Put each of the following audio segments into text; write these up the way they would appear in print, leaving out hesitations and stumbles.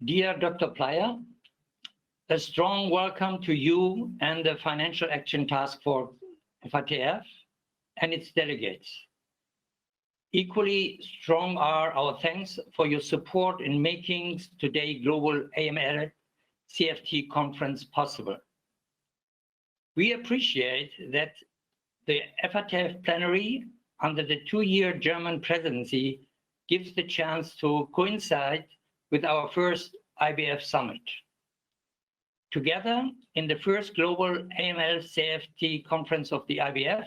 Dear Dr. Plyer, a strong welcome to you and the Financial Action Task Force, FATF, and its delegates. Equally strong are our thanks for your support in making today's global AML CFT conference possible. We appreciate that the FATF plenary under the two-year German presidency gives the chance to coincide with our first IBF summit. Together, in the first global AML CFT conference of the IBF,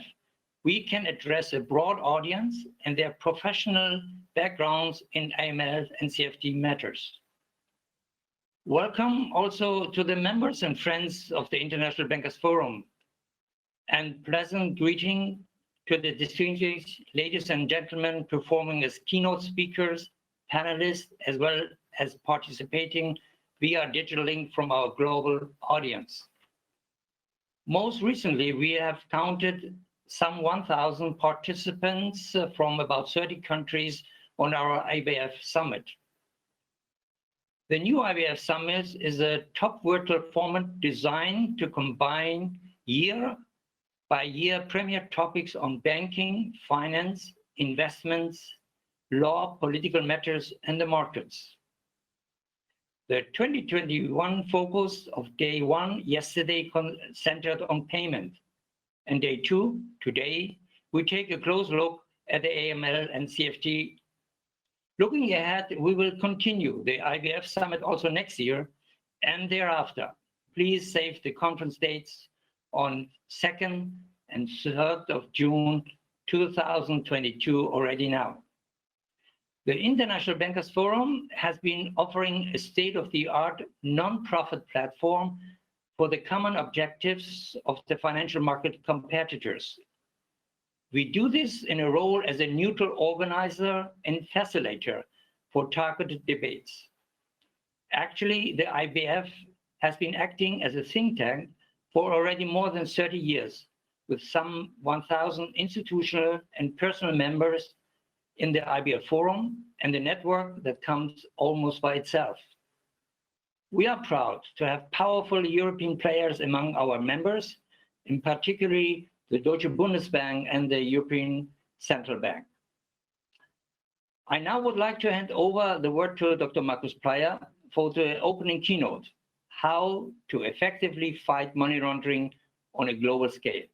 we can address a broad audience and their professional backgrounds in AML and CFT matters. Welcome also to the members and friends of the International Bankers Forum, and pleasant greeting to the distinguished ladies and gentlemen performing as keynote speakers, panelists, as well as participating via digital link from our global audience. Most recently, we have counted some 1,000 participants from about 30 countries on our IBF Summit. The new IBF Summit is a top virtual format designed to combine year-by-year premier topics on banking, finance, investments, law, political matters, and the markets. The 2021 focus of day one yesterday centered on payment, and day two, today, we take a close look at the AML and CFT. Looking ahead, we will continue the IBF Summit also next year and thereafter. Please save the conference dates on 2nd and 3rd of June 2022 already now. The International Bankers Forum has been offering a state-of-the-art non-profit platform for the common objectives of the financial market competitors. We do this in a role as a neutral organizer and facilitator for targeted debates. Actually, the IBF has been acting as a think tank for already more than 30 years, with some 1,000 institutional and personal members in the IBF Forum and the network that comes almost by itself. We are proud to have powerful European players among our members, in particularly the Deutsche Bundesbank and the European Central Bank. I now would like to hand over the word to Dr. Markus Plyer for the opening keynote, How to Effectively Fight Money Laundering on a Global Scale.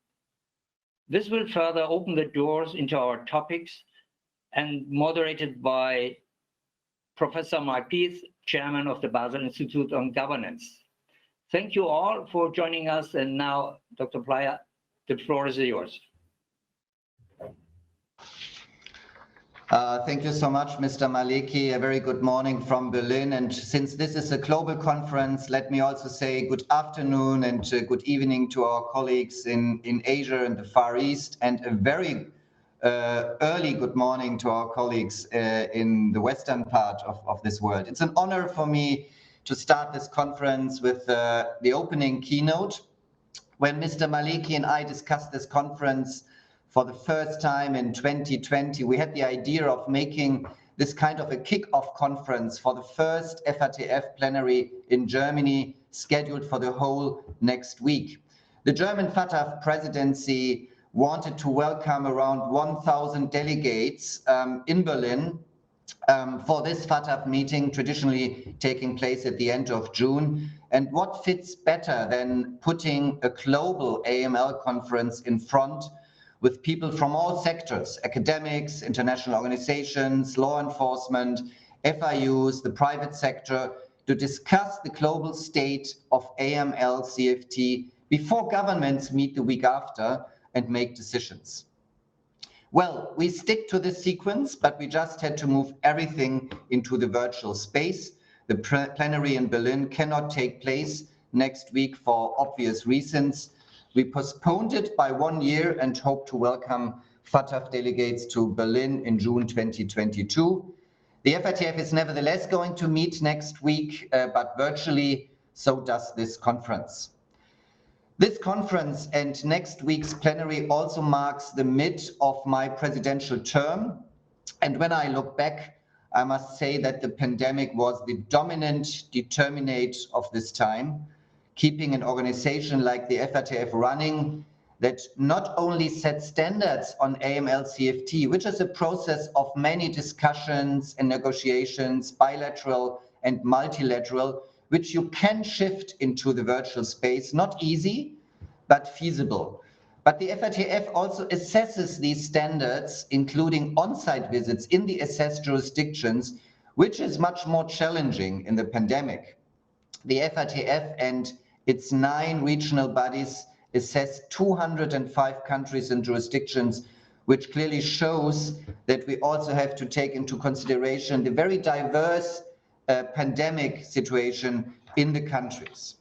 This will further open the doors into our topics and moderated by Professor Mike Peace, Chairman of the Basel Institute on Governance. Thank you all for joining us, and now, Dr. Plyer, the floor is yours. Thank you so much, Mr. Maleki. A very good morning from Berlin. And since this is a global conference, let me also say good afternoon and good evening to our colleagues in Asia and the Far East, and a very early good morning to our colleagues in the western part of this world. It's an honor for me to start this conference with the opening keynote. When Mr. Maleki and I discussed this conference for the first time in 2020, we had the idea of making this kind of a kick-off conference for the first FATF plenary in Germany, scheduled for the whole next week. The German FATF presidency wanted to welcome around 1,000 delegates in Berlin for this FATF meeting, traditionally taking place at the end of June. And what fits better than putting a global AML conference in front with people from all sectors, academics, international organizations, law enforcement, FIUs, the private sector, to discuss the global state of AML CFT before governments meet the week after and make decisions. Well, we stick to this sequence, but we just had to move everything into the virtual space. The plenary in Berlin cannot take place next week for obvious reasons. We postponed it by 1 year and hope to welcome FATF delegates to Berlin in June 2022. The FATF is nevertheless going to meet next week, but virtually, so does this conference. This conference and next week's plenary also marks the mid of my presidential term. And when I look back, I must say that the pandemic was the dominant determinant of this time, keeping an organization like the FATF running that not only set standards on AML-CFT, which is a process of many discussions and negotiations, bilateral and multilateral, which you can shift into the virtual space, not easy, but feasible. But the FATF also assesses these standards, including on-site visits in the assessed jurisdictions, which is much more challenging in the pandemic. The FATF and its 9 regional bodies assess 205 countries and jurisdictions, which clearly shows that we also have to take into consideration the very diverse pandemic situation in the countries.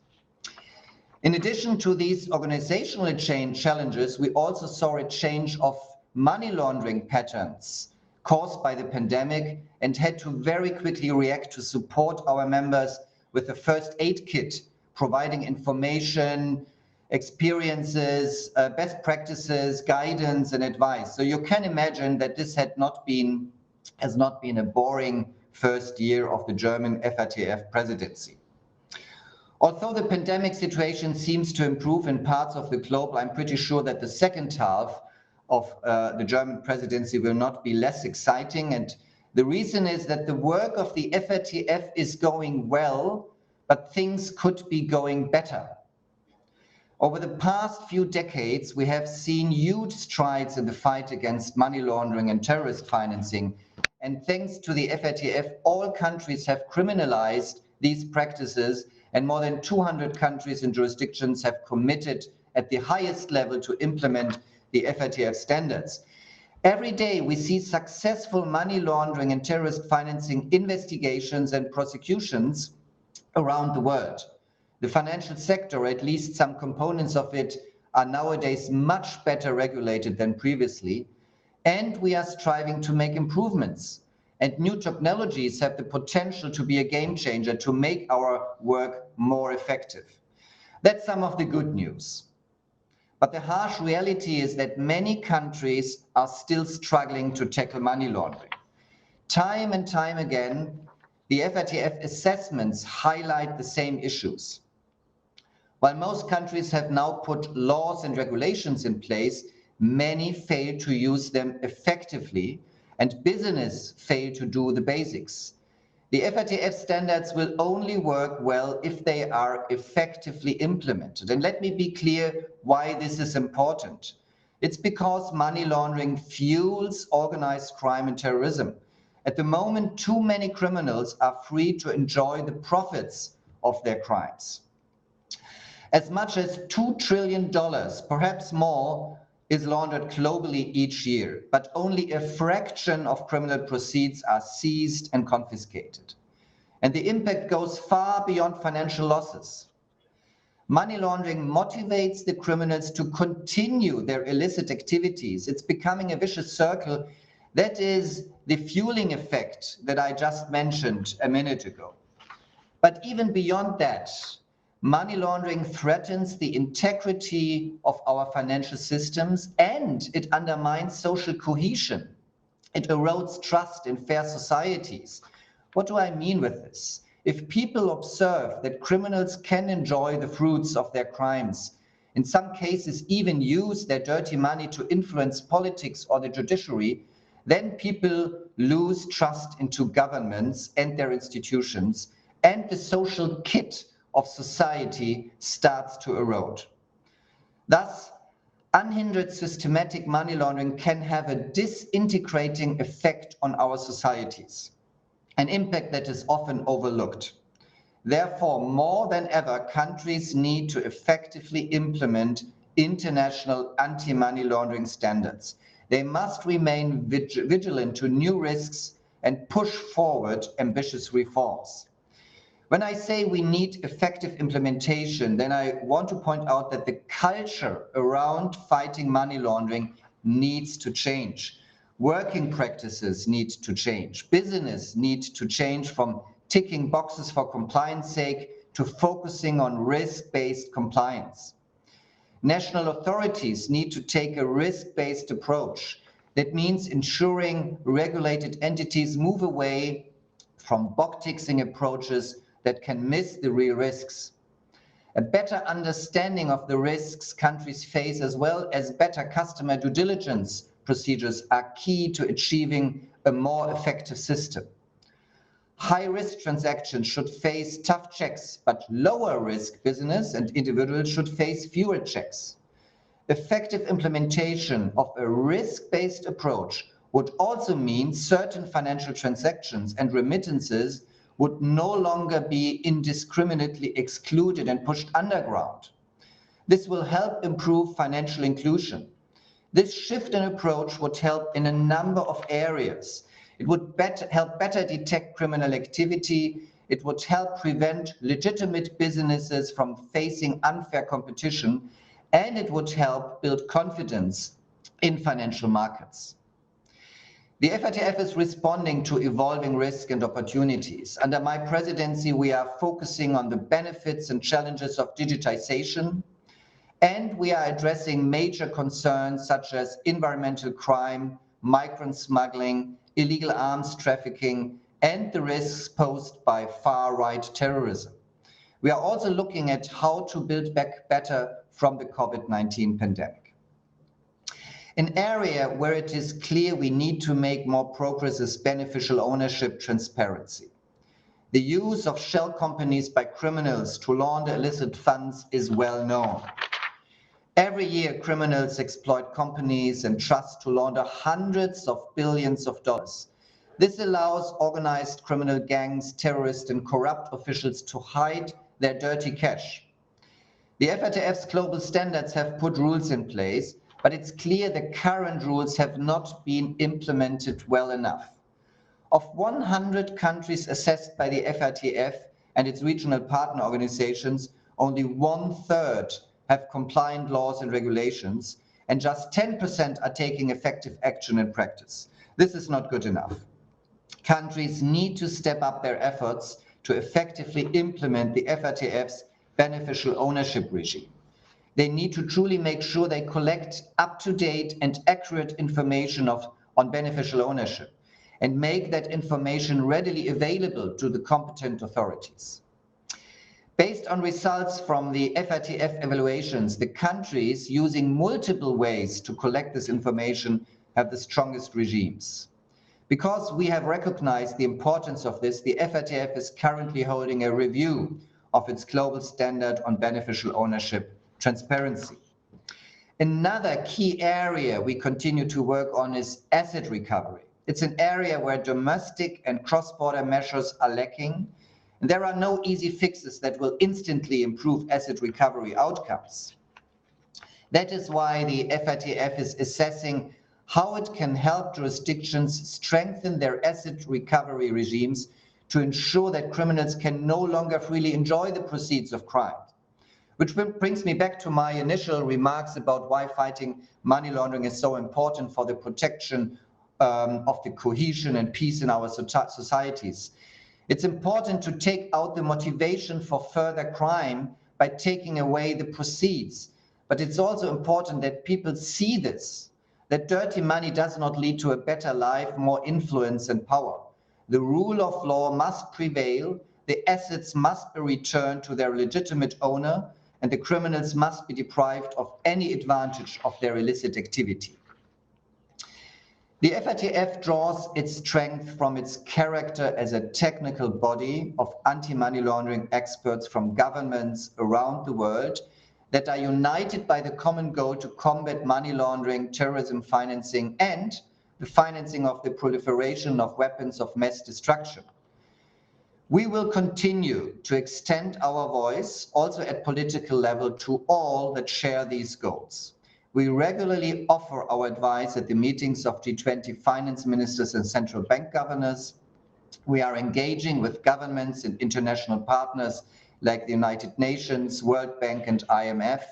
In addition to these organizational challenges, we also saw a change of money laundering patterns caused by the pandemic and had to very quickly react to support our members with a first aid kit, providing information, experiences, best practices, guidance, and advice. So you can imagine that this has not been a boring first year of the German FATF presidency. Although the pandemic situation seems to improve in parts of the globe, I'm pretty sure that the second half of the German presidency will not be less exciting. And the reason is that the work of the FATF is going well, but things could be going better. Over the past few decades, we have seen huge strides in the fight against money laundering and terrorist financing. And thanks to the FATF, all countries have criminalized these practices, and more than 200 countries and jurisdictions have committed at the highest level to implement the FATF standards. Every day we see successful money laundering and terrorist financing investigations and prosecutions around the world. The financial sector, or at least some components of it, are nowadays much better regulated than previously, and we are striving to make improvements. And new technologies have the potential to be a game changer to make our work more effective. That's some of the good news. But the harsh reality is that many countries are still struggling to tackle money laundering. Time and time again, the FATF assessments highlight the same issues. While most countries have now put laws and regulations in place, many fail to use them effectively, and business fail to do the basics. The FATF standards will only work well if they are effectively implemented. And let me be clear why this is important. It's because money laundering fuels organized crime and terrorism. At the moment, too many criminals are free to enjoy the profits of their crimes. As much as $2 trillion, perhaps more, is laundered globally each year, but only a fraction of criminal proceeds are seized and confiscated. And the impact goes far beyond financial losses. Money laundering motivates the criminals to continue their illicit activities. It's becoming a vicious circle. That is the fueling effect that I just mentioned a minute ago. But even beyond that, money laundering threatens the integrity of our financial systems, and it undermines social cohesion. It erodes trust in fair societies. What do I mean with this? If people observe that criminals can enjoy the fruits of their crimes, in some cases even use their dirty money to influence politics or the judiciary, then people lose trust into governments and their institutions, and the social kit of society starts to erode. Thus, unhindered systematic money laundering can have a disintegrating effect on our societies, an impact that is often overlooked. Therefore, more than ever, countries need to effectively implement international anti-money laundering standards. They must remain vigilant to new risks and push forward ambitious reforms. When I say we need effective implementation, then I want to point out that the culture around fighting money laundering needs to change. Working practices need to change. Business needs to change from ticking boxes for compliance sake to focusing on risk-based compliance. National authorities need to take a risk-based approach. That means ensuring regulated entities move away from box-ticking approaches that can miss the real risks. A better understanding of the risks countries face, as well as better customer due diligence procedures, are key to achieving a more effective system. High-risk transactions should face tough checks, but lower-risk business and individuals should face fewer checks. Effective implementation of a risk-based approach would also mean certain financial transactions and remittances would no longer be indiscriminately excluded and pushed underground. This will help improve financial inclusion. This shift in approach would help in a number of areas. It would help better detect criminal activity. It would help prevent legitimate businesses from facing unfair competition, and it would help build confidence in financial markets. The FATF is responding to evolving risks and opportunities. Under my presidency, we are focusing on the benefits and challenges of digitization, and we are addressing major concerns such as environmental crime, migrant smuggling, illegal arms trafficking, and the risks posed by far-right terrorism. We are also looking at how to build back better from the COVID-19 pandemic. An area where it is clear we need to make more progress is beneficial ownership transparency. The use of shell companies by criminals to launder illicit funds is well known. Every year, criminals exploit companies and trusts to launder hundreds of billions of dollars. This allows organized criminal gangs, terrorists, and corrupt officials to hide their dirty cash. The FATF's global standards have put rules in place, but it's clear the current rules have not been implemented well enough. Of 100 countries assessed by the FATF and its regional partner organizations, only 1/3 have compliant laws and regulations, and just 10% are taking effective action in practice. This is not good enough. Countries need to step up their efforts to effectively implement the FATF's beneficial ownership regime. They need to truly make sure they collect up-to-date and accurate information on beneficial ownership and make that information readily available to the competent authorities. Based on results from the FATF evaluations, the countries using multiple ways to collect this information have the strongest regimes. Because we have recognized the importance of this, the FATF is currently holding a review of its global standard on beneficial ownership transparency. Another key area we continue to work on is asset recovery. It's an area where domestic and cross-border measures are lacking. And there are no easy fixes that will instantly improve asset recovery outcomes. That is why the FATF is assessing how it can help jurisdictions strengthen their asset recovery regimes to ensure that criminals can no longer freely enjoy the proceeds of crime. Which brings me back to my initial remarks about why fighting money laundering is so important for the protection of the cohesion and peace in our societies. It's important to take out the motivation for further crime by taking away the proceeds. But it's also important that people see this, that dirty money does not lead to a better life, more influence and power. The rule of law must prevail, the assets must be returned to their legitimate owner, and the criminals must be deprived of any advantage of their illicit activity. The FATF draws its strength from its character as a technical body of anti-money laundering experts from governments around the world that are united by the common goal to combat money laundering, terrorism financing, and the financing of the proliferation of weapons of mass destruction. We will continue to extend our voice, also at political level, to all that share these goals. We regularly offer our advice at the meetings of G20 finance ministers and central bank governors. We are engaging with governments and international partners like the United Nations, World Bank, and IMF.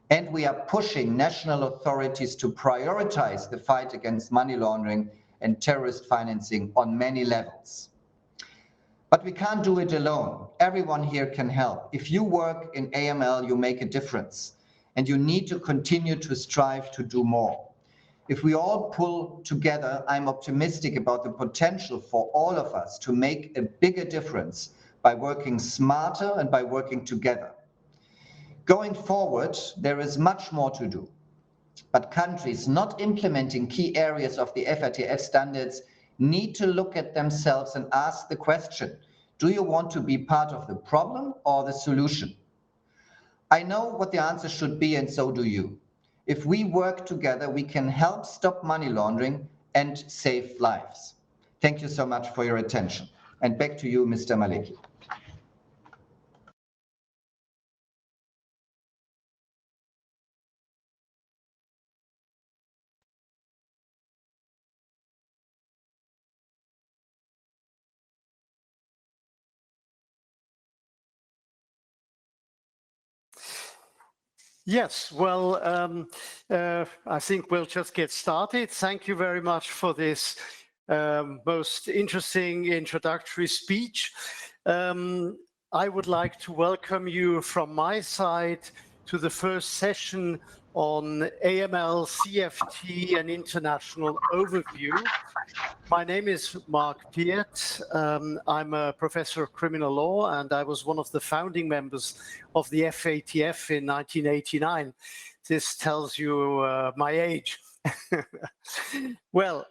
And we are pushing national authorities to prioritize the fight against money laundering and terrorist financing on many levels. But we can't do it alone. Everyone here can help. If you work in AML, you make a difference, and you need to continue to strive to do more. If we all pull together, I'm optimistic about the potential for all of us to make a bigger difference by working smarter and by working together. Going forward, there is much more to do, but countries not implementing key areas of the FATF standards need to look at themselves and ask the question, do you want to be part of the problem or the solution? I know what the answer should be, and so do you. If we work together, we can help stop money laundering and save lives. Thank you so much for your attention. And back to you, Mr. Maleki. Yes, well, I think we'll just get started. Thank you very much for this most interesting introductory speech. I would like to welcome you from my side to the first session on AML, CFT, and international overview. My name is Mark Piet. I'm a professor of criminal law, and I was one of the founding members of the FATF in 1989. This tells you my age. Well,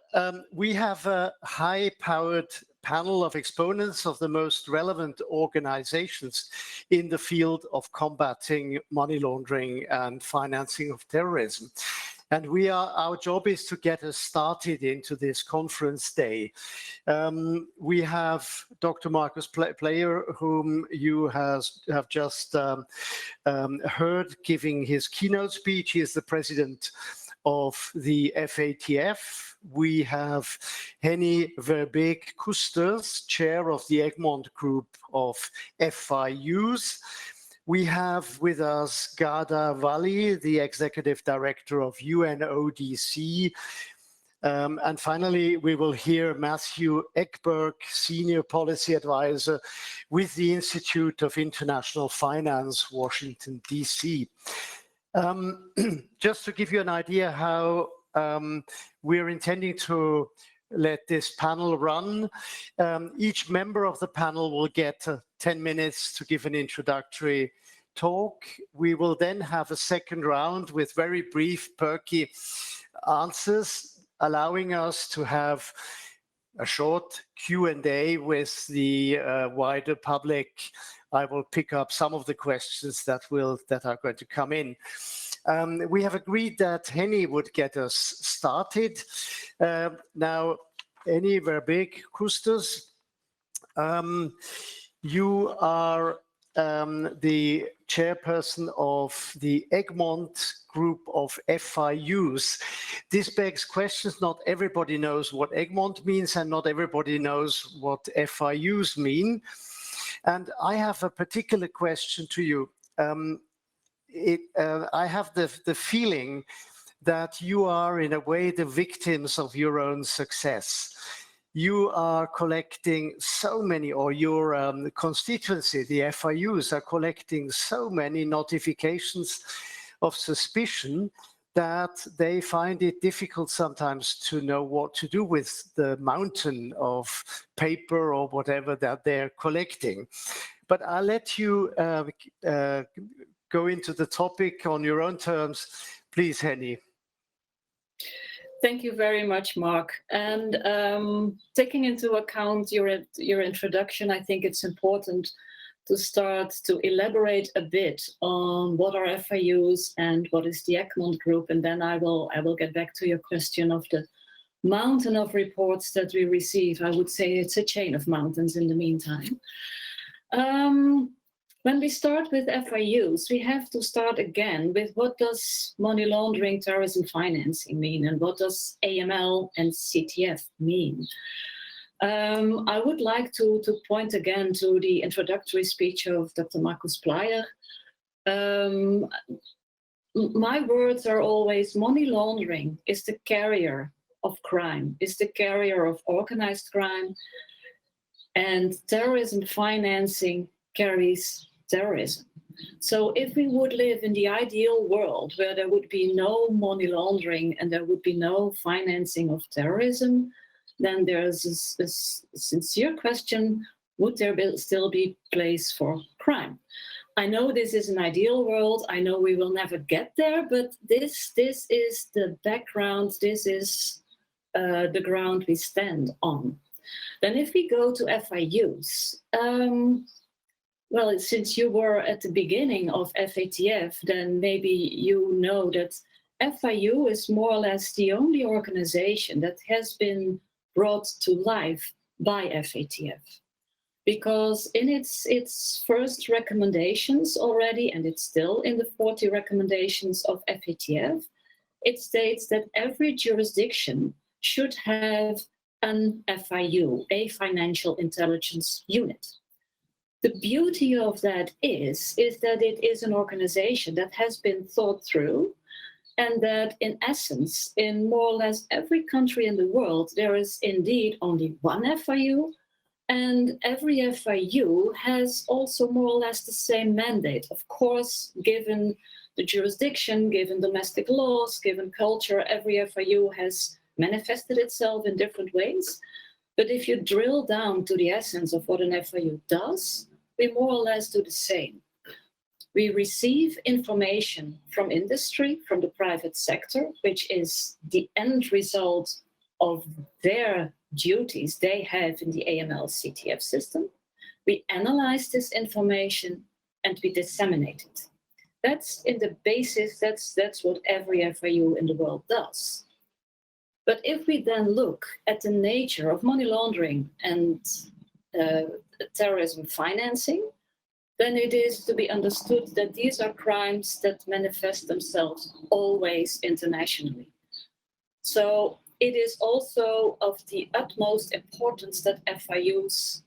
we have a high-powered panel of exponents of the most relevant organizations in the field of combating money laundering and financing of terrorism. And our job is to get us started into this conference day. We have Dr. Markus Pleyer, whom you have just heard giving his keynote speech. He is the president of the FATF. We have Henny Verbeek-Kusters, chair of the Egmont Group of FIUs. We have with us Ghada Wali, the executive director of UNODC. And finally, we will hear Matthew Ekberg, senior policy advisor with the Institute of International Finance, Washington, DC. Just to give you an idea how we're intending to let this panel run, each member of the panel will get 10 minutes to give an introductory talk. We will then have a second round with very brief, perky answers, allowing us to have a short Q&A with the wider public. I will pick up some of the questions that are going to come in. We have agreed that Henny would get us started. Now, Henny Verbeek-Kusters, you are the chairperson of the Egmont Group of FIUs. This begs questions. Not everybody knows what Egmont means, and not everybody knows what FIUs mean. And I have a particular question to you. I have the feeling that you are, in a way, the victims of your own success. You are collecting so many, or your constituency, the FIUs, are collecting so many notifications of suspicion that they find it difficult sometimes to know what to do with the mountain of paper or whatever that they're collecting. But I'll let you go into the topic on your own terms. Please, Henny. Thank you very much, Mark. And taking into account your introduction, I think it's important to start to elaborate a bit on what are FIUs and what is the Egmont Group, and then I will get back to your question of the mountain of reports that we receive. I would say it's a chain of mountains in the meantime. When we start with FIUs, we have to start again with what does money laundering, terrorism financing mean, and what does AML and CTF mean? I would like to point again to the introductory speech of Dr. Markus Pleyer. My words are always money laundering is the carrier of crime, is the carrier of organized crime, and terrorism financing carries terrorism. So if we would live in the ideal world where there would be no money laundering and there would be no financing of terrorism, then there's a sincere question, would there still be place for crime? I know this is an ideal world. I know we will never get there, but this is the background. This is the ground we stand on. Then if we go to FIUs, well, since you were at the beginning of FATF, then maybe you know that FIU is more or less the only organization that has been brought to life by FATF. Because in its first recommendations already, and it's still in the 40 recommendations of FATF, it states that every jurisdiction should have an FIU, a financial intelligence unit. The beauty of that is that it is an organization that has been thought through, and that in essence, in more or less every country in the world, there is indeed only one FIU, and every FIU has also more or less the same mandate. Of course, given the jurisdiction, given domestic laws, given culture, every FIU has manifested itself in different ways. But if you drill down to the essence of what an FIU does, we more or less do the same. We receive information from industry, from the private sector, which is the end result of their duties they have in the AML-CTF system. We analyze this information and we disseminate it. That's in the basis, that's what every FIU in the world does. But if we then look at the nature of money laundering and terrorism financing, then it is to be understood that these are crimes that manifest themselves always internationally. So it is also of the utmost importance that FIUs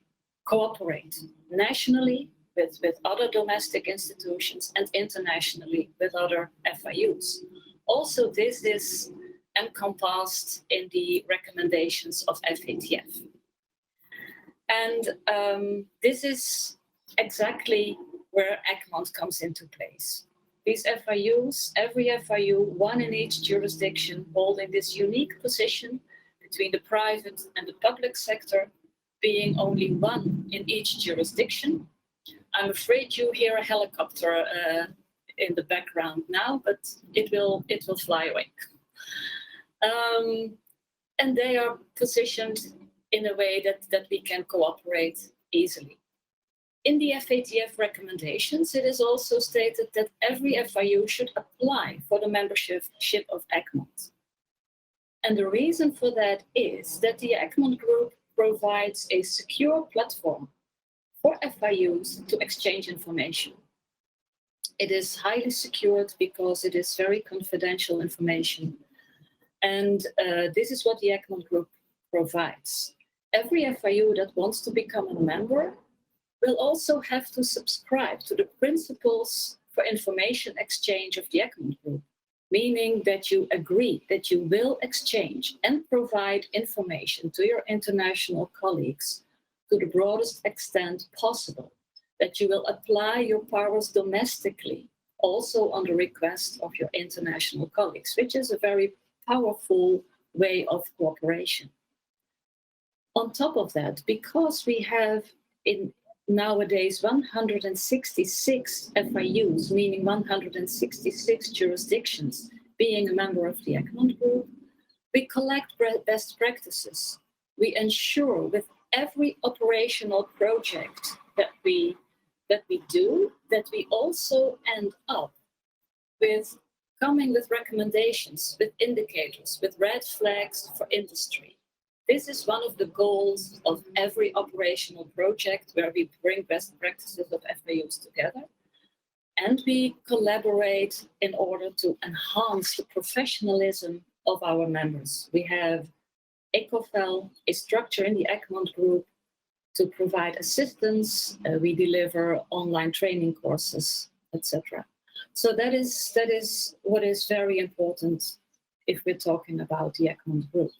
cooperate nationally with other domestic institutions and internationally with other FIUs. Also, this is encompassed in the recommendations of FATF. And this is exactly where Egmont comes into place. These FIUs, every FIU, one in each jurisdiction, holding this unique position between the private and the public sector, being only one in each jurisdiction. I'm afraid you hear a helicopter in the background now, but it will fly away. And they are positioned in a way that we can cooperate easily. In the FATF recommendations, it is also stated that every FIU should apply for the membership of Egmont. And the reason for that is that the Egmont Group provides a secure platform for FIUs to exchange information. It is highly secured because it is very confidential information. And this is what the Egmont Group provides. Every FIU that wants to become a member will also have to subscribe to the principles for information exchange of the Egmont Group, meaning that you agree that you will exchange and provide information to your international colleagues to the broadest extent possible, that you will apply your powers domestically, also on the request of your international colleagues, which is a very powerful way of cooperation. On top of that, because we have in nowadays 166 FIUs, meaning 166 jurisdictions, being a member of the Egmont Group, we collect best practices. We ensure with every operational project that we do, that we also end up with coming with recommendations, with indicators, with red flags for industry. This is one of the goals of every operational project where we bring best practices of FIUs together. And we collaborate in order to enhance the professionalism of our members. We have ECOFEL, a structure in the Egmont Group to provide assistance. We deliver online training courses, etc. So that is what is very important if we're talking about the Egmont Group.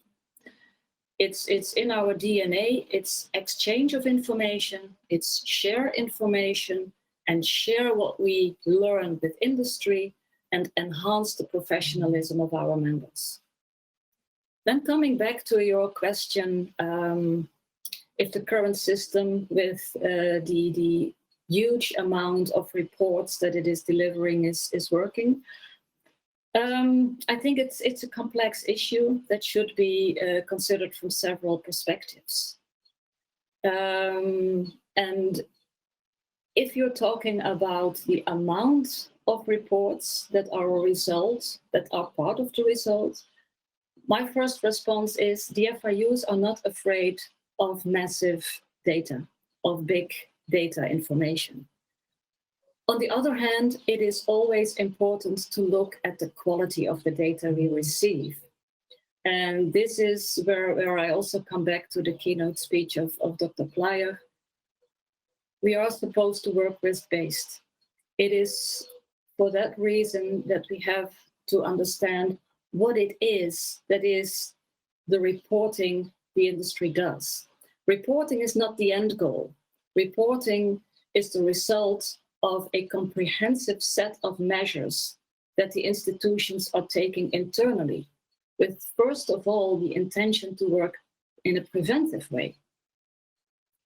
It's in our DNA, it's exchange of information, it's share information, and share what we learn with industry and enhance the professionalism of our members. Then coming back to your question, if the current system with the huge amount of reports that it is delivering is working, I think it's a complex issue that should be considered from several perspectives. And if you're talking about the amount of reports that are a result, that are part of the result, my first response is the FIUs are not afraid of massive data, of big data information. On the other hand, it is always important to look at the quality of the data we receive. And this is where I also come back to the keynote speech of Dr. Plyer. We are supposed to work risk-based. It is for that reason that we have to understand what it is that is the reporting the industry does. Reporting is not the end goal. Reporting is the result of a comprehensive set of measures that the institutions are taking internally, with first of all the intention to work in a preventive way.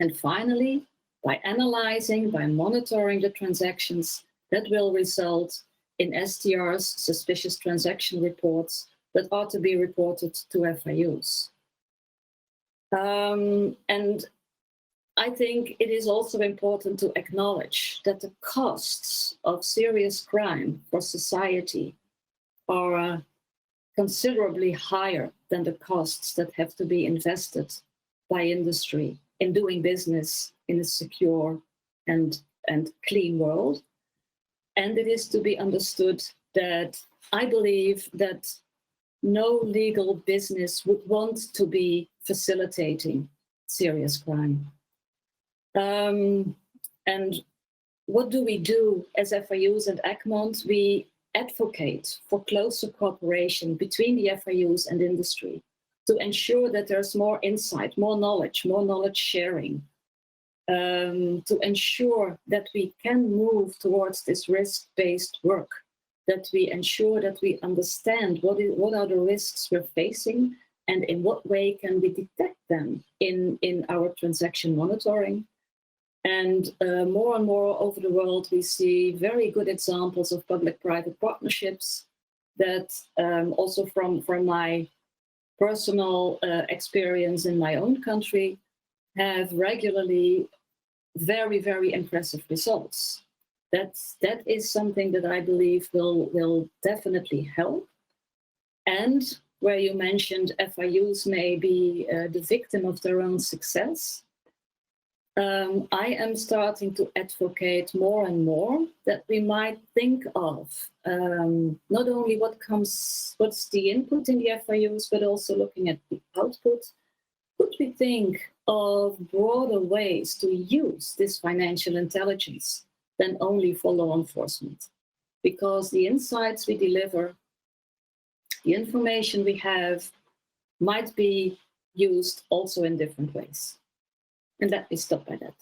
And finally, by analyzing, by monitoring the transactions, that will result in STRs, suspicious transaction reports, that are to be reported to FIUs. And I think it is also important to acknowledge that the costs of serious crime for society are considerably higher than the costs that have to be invested by industry in doing business in a secure and clean world. And it is to be understood that I believe that no legal business would want to be facilitating serious crime. And what do we do as FIUs and Egmont? We advocate for closer cooperation between the FIUs and industry to ensure that there's more insight, more knowledge sharing, to ensure that we can move towards this risk-based work, that we ensure that we understand what are the risks we're facing and in what way can we detect them in our transaction monitoring. And more and more over the world, we see very good examples of public-private partnerships that also from my personal experience in my own country have regularly very, very impressive results. That is something that I believe will definitely help. And where you mentioned FIUs may be the victim of their own success, I am starting to advocate more and more that we might think of not only what's the input in the FIUs, but also looking at the output. Could we think of broader ways to use this financial intelligence than only for law enforcement? Because the insights we deliver, the information we have, might be used also in different ways. And let me stop by that.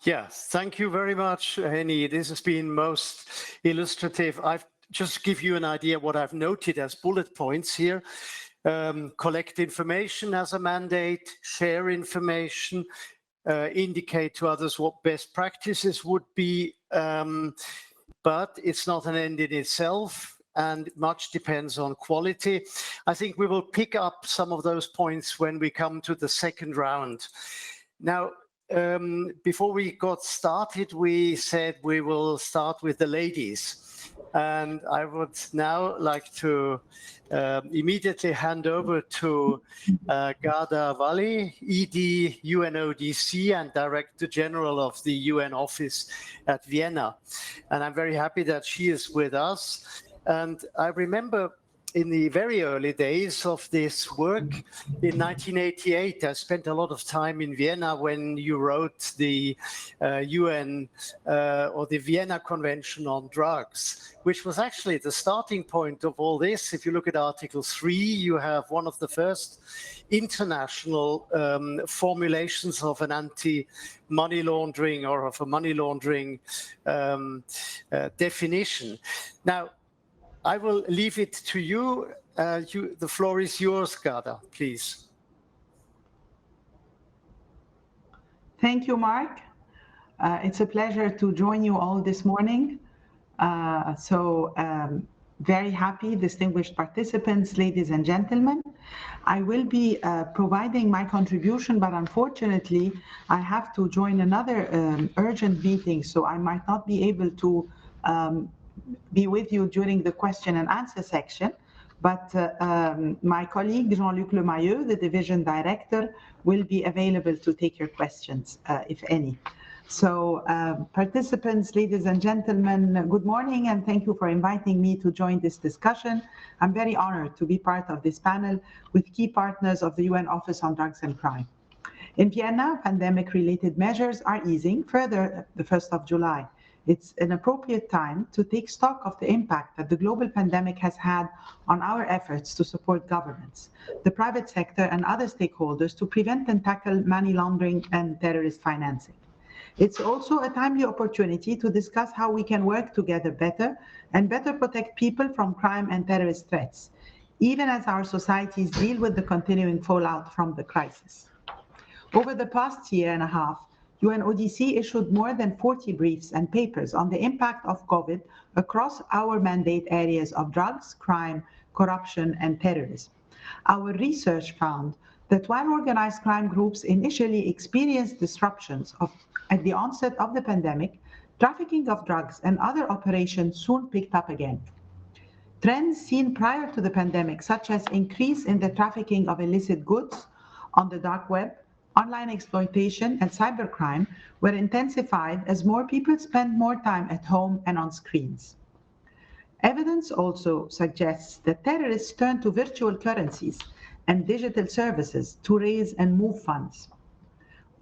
Yes, thank you very much, Henny. This has been most illustrative. I've just give you an idea what I've noted as bullet points here. Collect information as a mandate, share information, indicate to others what best practices would be, but it's not an end in itself, and much depends on quality. I think we will pick up some of those points when we come to the second round. Now, before we got started, we said we will start with the ladies. And I would now like to immediately hand over to Ghada Wali, ED UNODC and Director General of the UN Office at Vienna. And I'm very happy that she is with us. And I remember in the very early days of this work in 1988. I spent a lot of time in Vienna when you wrote the UN or the Vienna Convention on Drugs, which was actually the starting point of all this. If you look at Article 3, you have one of the first international formulations of an anti-money laundering or of a money laundering definition. Now, I will leave it to you. The floor is yours, Ghada, please. Thank you, Mark. It's a pleasure to join you all this morning. Very happy, distinguished participants, ladies and gentlemen. I will be providing my contribution, but unfortunately, I have to join another urgent meeting, so I might not be able to be with you during the question and answer section, but my colleague Jean-Luc Lemayeux, the division director, will be available to take your questions, if any. So participants, ladies and gentlemen, good morning, and thank you for inviting me to join this discussion. I'm very honored to be part of this panel with key partners of the UN Office on Drugs and Crime. In Vienna, pandemic-related measures are easing further the 1st of July. It's an appropriate time to take stock of the impact that the global pandemic has had on our efforts to support governments, the private sector, and other stakeholders to prevent and tackle money laundering and terrorist financing. It's also a timely opportunity to discuss how we can work together better and better protect people from crime and terrorist threats, even as our societies deal with the continuing fallout from the crisis. Over the past year and a half, UNODC issued more than 40 briefs and papers on the impact of COVID across our mandate areas of drugs, crime, corruption, and terrorism. Our research found that while organized crime groups initially experienced disruptions at the onset of the pandemic, trafficking of drugs and other operations soon picked up again. Trends seen prior to the pandemic, such as increase in the trafficking of illicit goods on the dark web, online exploitation, and cybercrime were intensified as more people spend more time at home and on screens. Evidence also suggests that terrorists turn to virtual currencies and digital services to raise and move funds.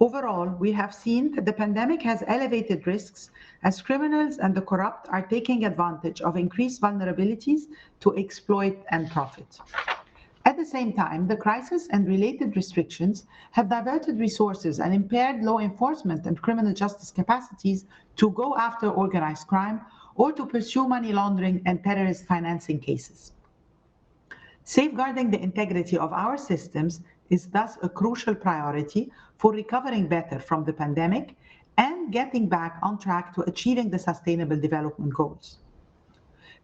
Overall, we have seen that the pandemic has elevated risks as criminals and the corrupt are taking advantage of increased vulnerabilities to exploit and profit. At the same time, the crisis and related restrictions have diverted resources and impaired law enforcement and criminal justice capacities to go after organized crime or to pursue money laundering and terrorist financing cases. Safeguarding the integrity of our systems is thus a crucial priority for recovering better from the pandemic and getting back on track to achieving the Sustainable Development Goals.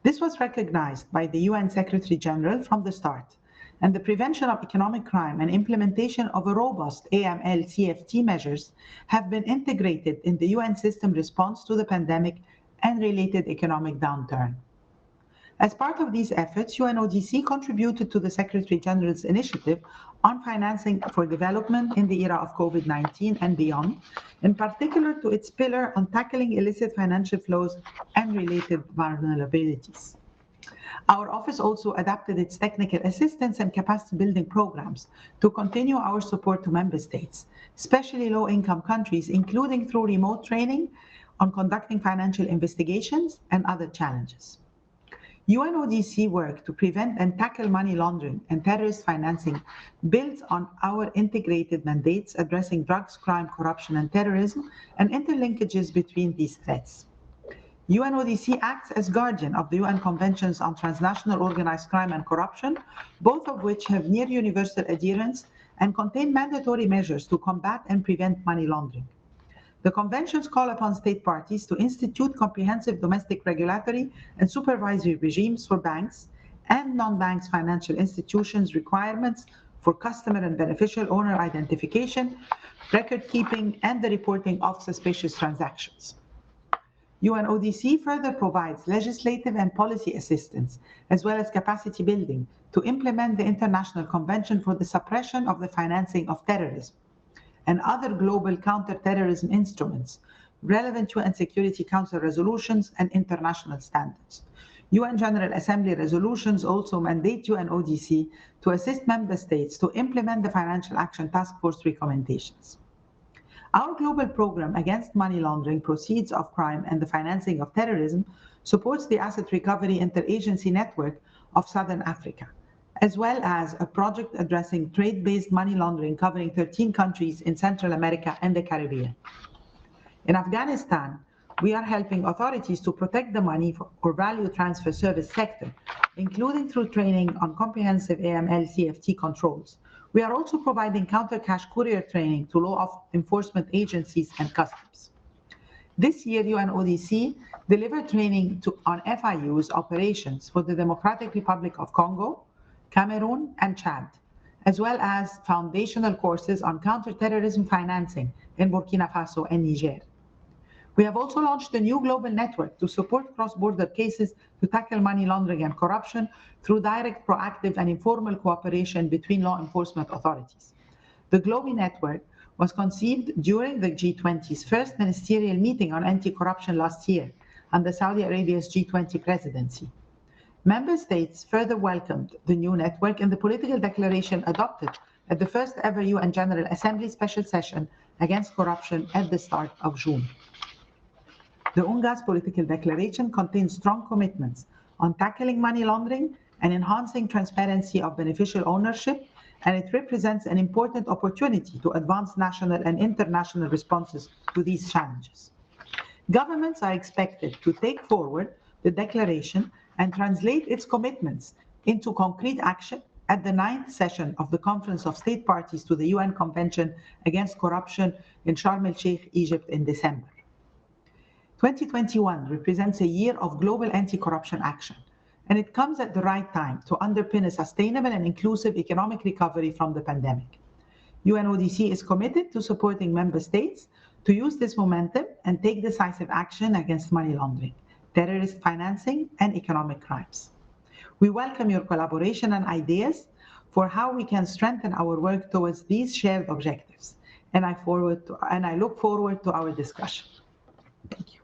This was recognized by the UN Secretary General from the start, and the prevention of economic crime and implementation of a robust AML-CFT measures have been integrated in the UN system response to the pandemic and related economic downturn. As part of these efforts, UNODC contributed to the Secretary General's initiative on financing for development in the era of COVID-19 and beyond, in particular to its pillar on tackling illicit financial flows and related vulnerabilities. Our office also adapted its technical assistance and capacity building programs to continue our support to member states, especially low-income countries, including through remote training on conducting financial investigations and other challenges. UNODC work to prevent and tackle money laundering and terrorist financing builds on our integrated mandates addressing drugs, crime, corruption, and terrorism, and interlinkages between these threats. UNODC acts as guardian of the UN Conventions on Transnational Organized Crime and Corruption, both of which have near universal adherence and contain mandatory measures to combat and prevent money laundering. The conventions call upon state parties to institute comprehensive domestic regulatory and supervisory regimes for banks and non-banks financial institutions, requirements for customer and beneficial owner identification, record keeping, and the reporting of suspicious transactions. UNODC further provides legislative and policy assistance, as well as capacity building, to implement the International Convention for the Suppression of the Financing of Terrorism and other global counter-terrorism instruments, relevant UN Security Council resolutions, and international standards. UN General Assembly resolutions also mandate UNODC to assist member states to implement the Financial Action Task Force recommendations. Our global program against money laundering, proceeds of crime, and the financing of terrorism supports the Asset Recovery Interagency Network of Southern Africa, as well as a project addressing trade-based money laundering covering 13 countries in Central America and the Caribbean. In Afghanistan, we are helping authorities to protect the money or value transfer service sector, including through training on comprehensive AML CFT controls. We are also providing counter-cash courier training to law enforcement agencies and customs. This year, UNODC delivered training on FIU's operations for the Democratic Republic of Congo, Cameroon, and Chad, as well as foundational courses on counterterrorism financing in Burkina Faso and Niger. We have also launched a new global network to support cross-border cases to tackle money laundering and corruption through direct, proactive, and informal cooperation between law enforcement authorities. The GLOBI network was conceived during the G20's first ministerial meeting on anti-corruption last year under Saudi Arabia's G20 presidency. Member states further welcomed the new network in the political declaration adopted at the first ever UN General Assembly special session against corruption at the start of June. The UNGAS political declaration contains strong commitments on tackling money laundering and enhancing transparency of beneficial ownership, and it represents an important opportunity to advance national and international responses to these challenges. Governments are expected to take forward the declaration and translate its commitments into concrete action at the 9th session of the Conference of State Parties to the UN Convention Against Corruption in Sharm el-Sheikh, Egypt in December. 2021 represents a year of global anti-corruption action, and it comes at the right time to underpin a sustainable and inclusive economic recovery from the pandemic. UNODC is committed to supporting member states to use this momentum and take decisive action against money laundering, terrorist financing, and economic crimes. We welcome your collaboration and ideas for how we can strengthen our work towards these shared objectives, and I look forward to our discussion. Thank you.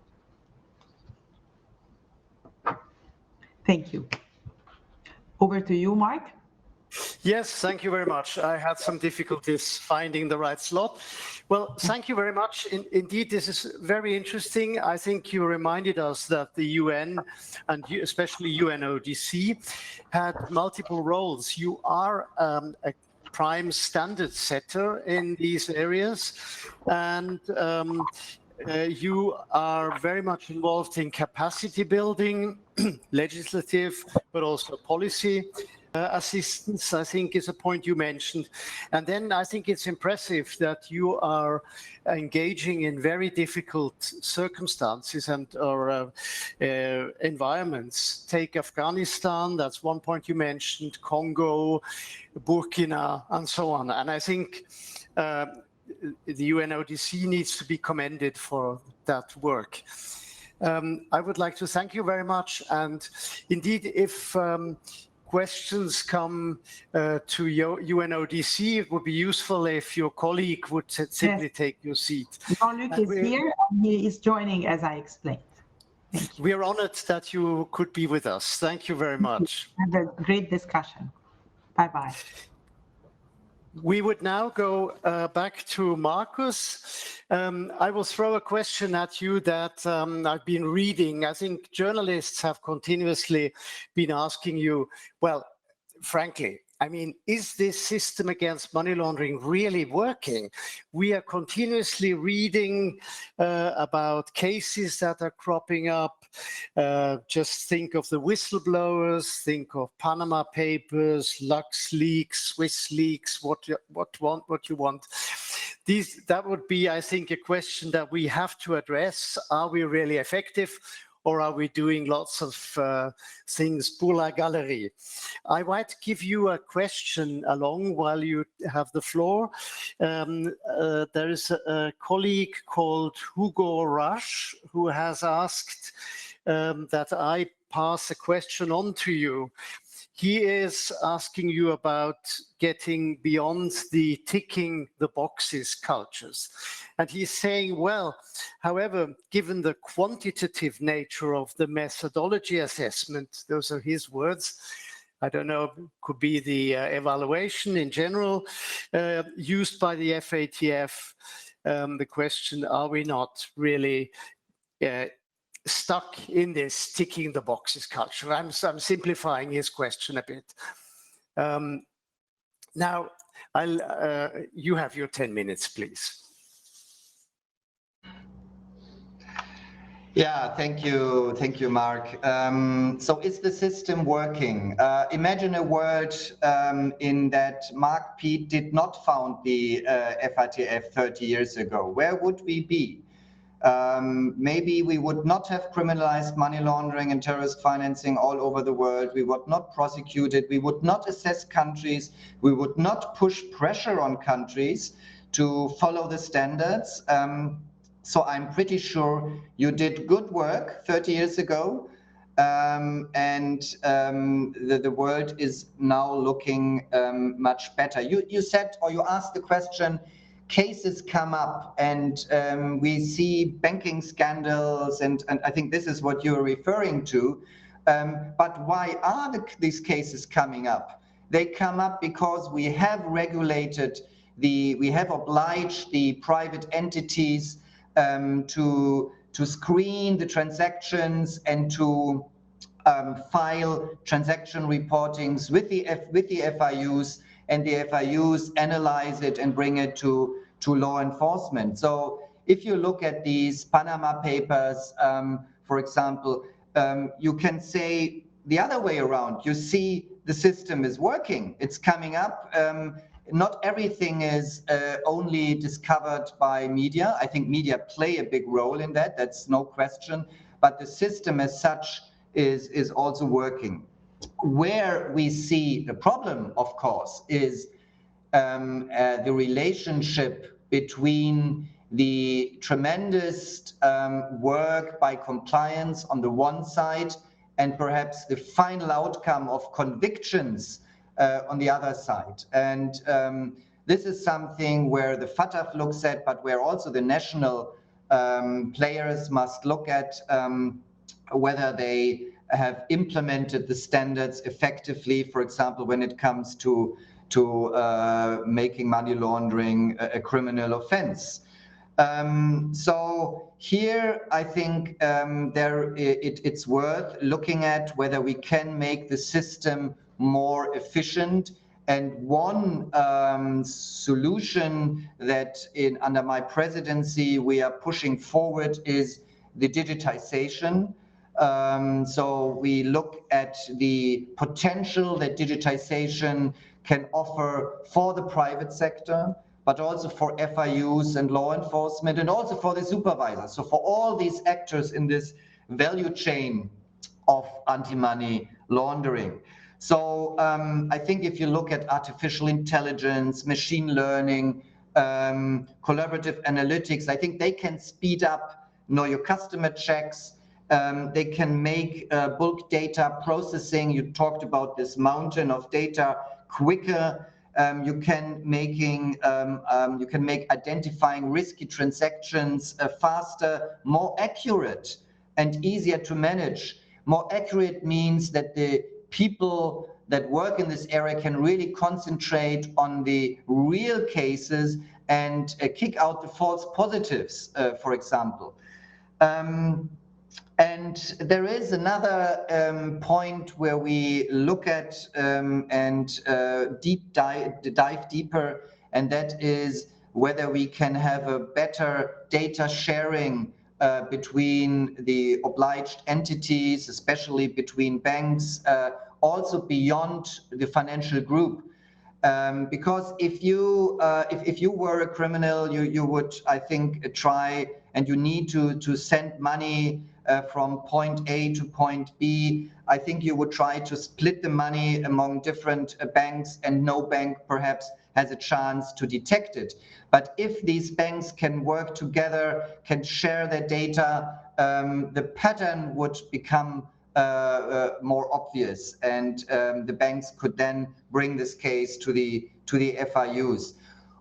Thank you. Over to you, Mark. Yes, thank you very much. I had some difficulties finding the right slot. Well, thank you very much. Indeed, this is very interesting. I think you reminded us that the UN, and especially UNODC, had multiple roles. You are a prime standard setter in these areas, and you are very much involved in capacity building, legislative, but also policy assistance, I think, is a point you mentioned. And then I think it's impressive that you are engaging in very difficult circumstances and or environments. Take Afghanistan, that's one point you mentioned, Congo, Burkina, and so on. And I think the UNODC needs to be commended for that work. I would like to thank you very much. And indeed, if questions come to UNODC, it would be useful if your colleague would simply take your seat. Jean-Luc is here, and he is joining as I explained. We are honored that you could be with us. Thank you very much. Have a great discussion. Bye-bye. We would now go back to Marcus. I will throw a question at you that I've been reading. I think journalists have continuously been asking you, well, frankly, I mean, is this system against money laundering really working? We are continuously reading about cases that are cropping up. Just think of the whistleblowers, think of Panama Papers, LuxLeaks, SwissLeaks, what you want. That would be, I think, a question that we have to address. Are we really effective? Or are we doing lots of things pour la galerie? I might give you a question along while you have the floor. There is a colleague called Hugo Rush who has asked that I pass a question on to you. He is asking you about getting beyond the ticking the boxes cultures. And he's saying, well, however, given the quantitative nature of the methodology assessment, those are his words, I don't know, could be the evaluation in general used by the FATF. The question, are we not really stuck in this ticking the boxes culture? I'm simplifying his question a bit. Now, you have your 10 minutes, please. Yeah, thank you, Mark. So is the system working? Imagine a world in that Mark Piet did not found the FATF 30 years ago. Where would we be? Maybe we would not have criminalized money laundering and terrorist financing all over the world. We would not prosecute it. We would not assess countries. We would not push pressure on countries to follow the standards. So I'm pretty sure you did good work 30 years ago, and the world is now looking much better. You said, or you asked the question, cases come up and we see banking scandals, and I think this is what you're referring to. But why are these cases coming up? They come up because we have regulated we have obliged the private entities to screen the transactions and to file transaction reportings with the FIUs, and the FIUs analyze it and bring it to law enforcement. So if you look at these Panama Papers, for example, you can say the other way around. You see the system is working. It's coming up. Not everything is only discovered by media. I think media play a big role in that. That's no question. But the system as such is also working. Where we see the problem, of course, is the relationship between the tremendous work by compliance on the one side and perhaps the final outcome of convictions on the other side. And this is something where the FATF looks at, but where also the national players must look at whether they have implemented the standards effectively, for example, when it comes to making money laundering a criminal offense. So here, I think it's worth looking at whether we can make the system more efficient. And one solution that under my presidency we are pushing forward is the digitization. So we look at the potential that digitization can offer for the private sector, but also for FIUs and law enforcement, and also for the supervisors. So for all these actors in this value chain of anti-money laundering. So I think if you look at artificial intelligence, machine learning, collaborative analytics, I think they can speed up know your customer checks. They can make bulk data processing. You talked about this mountain of data quicker. You can make identifying risky transactions faster, more accurate, and easier to manage. More accurate means that the people that work in this area can really concentrate on the real cases and kick out the false positives, for example. And there is another point where we look at and dive deeper, and that is whether we can have a better data sharing between the obliged entities, especially between banks, also beyond the financial group. Because if you were a criminal, you would, I think, try, and you need to send money from point A to point B. I think you would try to split the money among different banks, and no bank perhaps has a chance to detect it. But if these banks can work together, can share their data, the pattern would become more obvious, and the banks could then bring this case to the FIUs.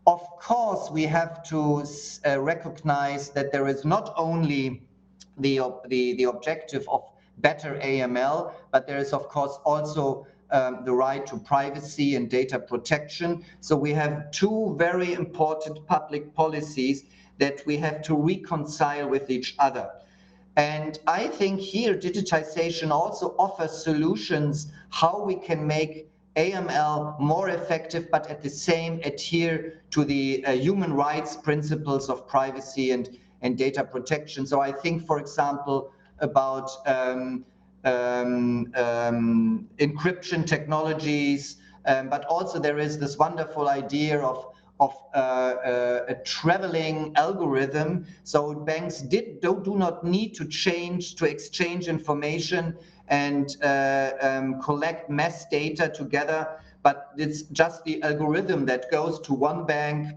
Of course, we have to recognize that there is not only the objective of better AML, but there is of course also the right to privacy and data protection. So we have two very important public policies that we have to reconcile with each other. And I think here digitization also offers solutions how we can make AML more effective, but at the same adhere to the human rights principles of privacy and data protection. So I think, for example, about encryption technologies, but also there is this wonderful idea of a traveling algorithm. So banks do not need to exchange information and collect mass data together, but it's just the algorithm that goes to one bank,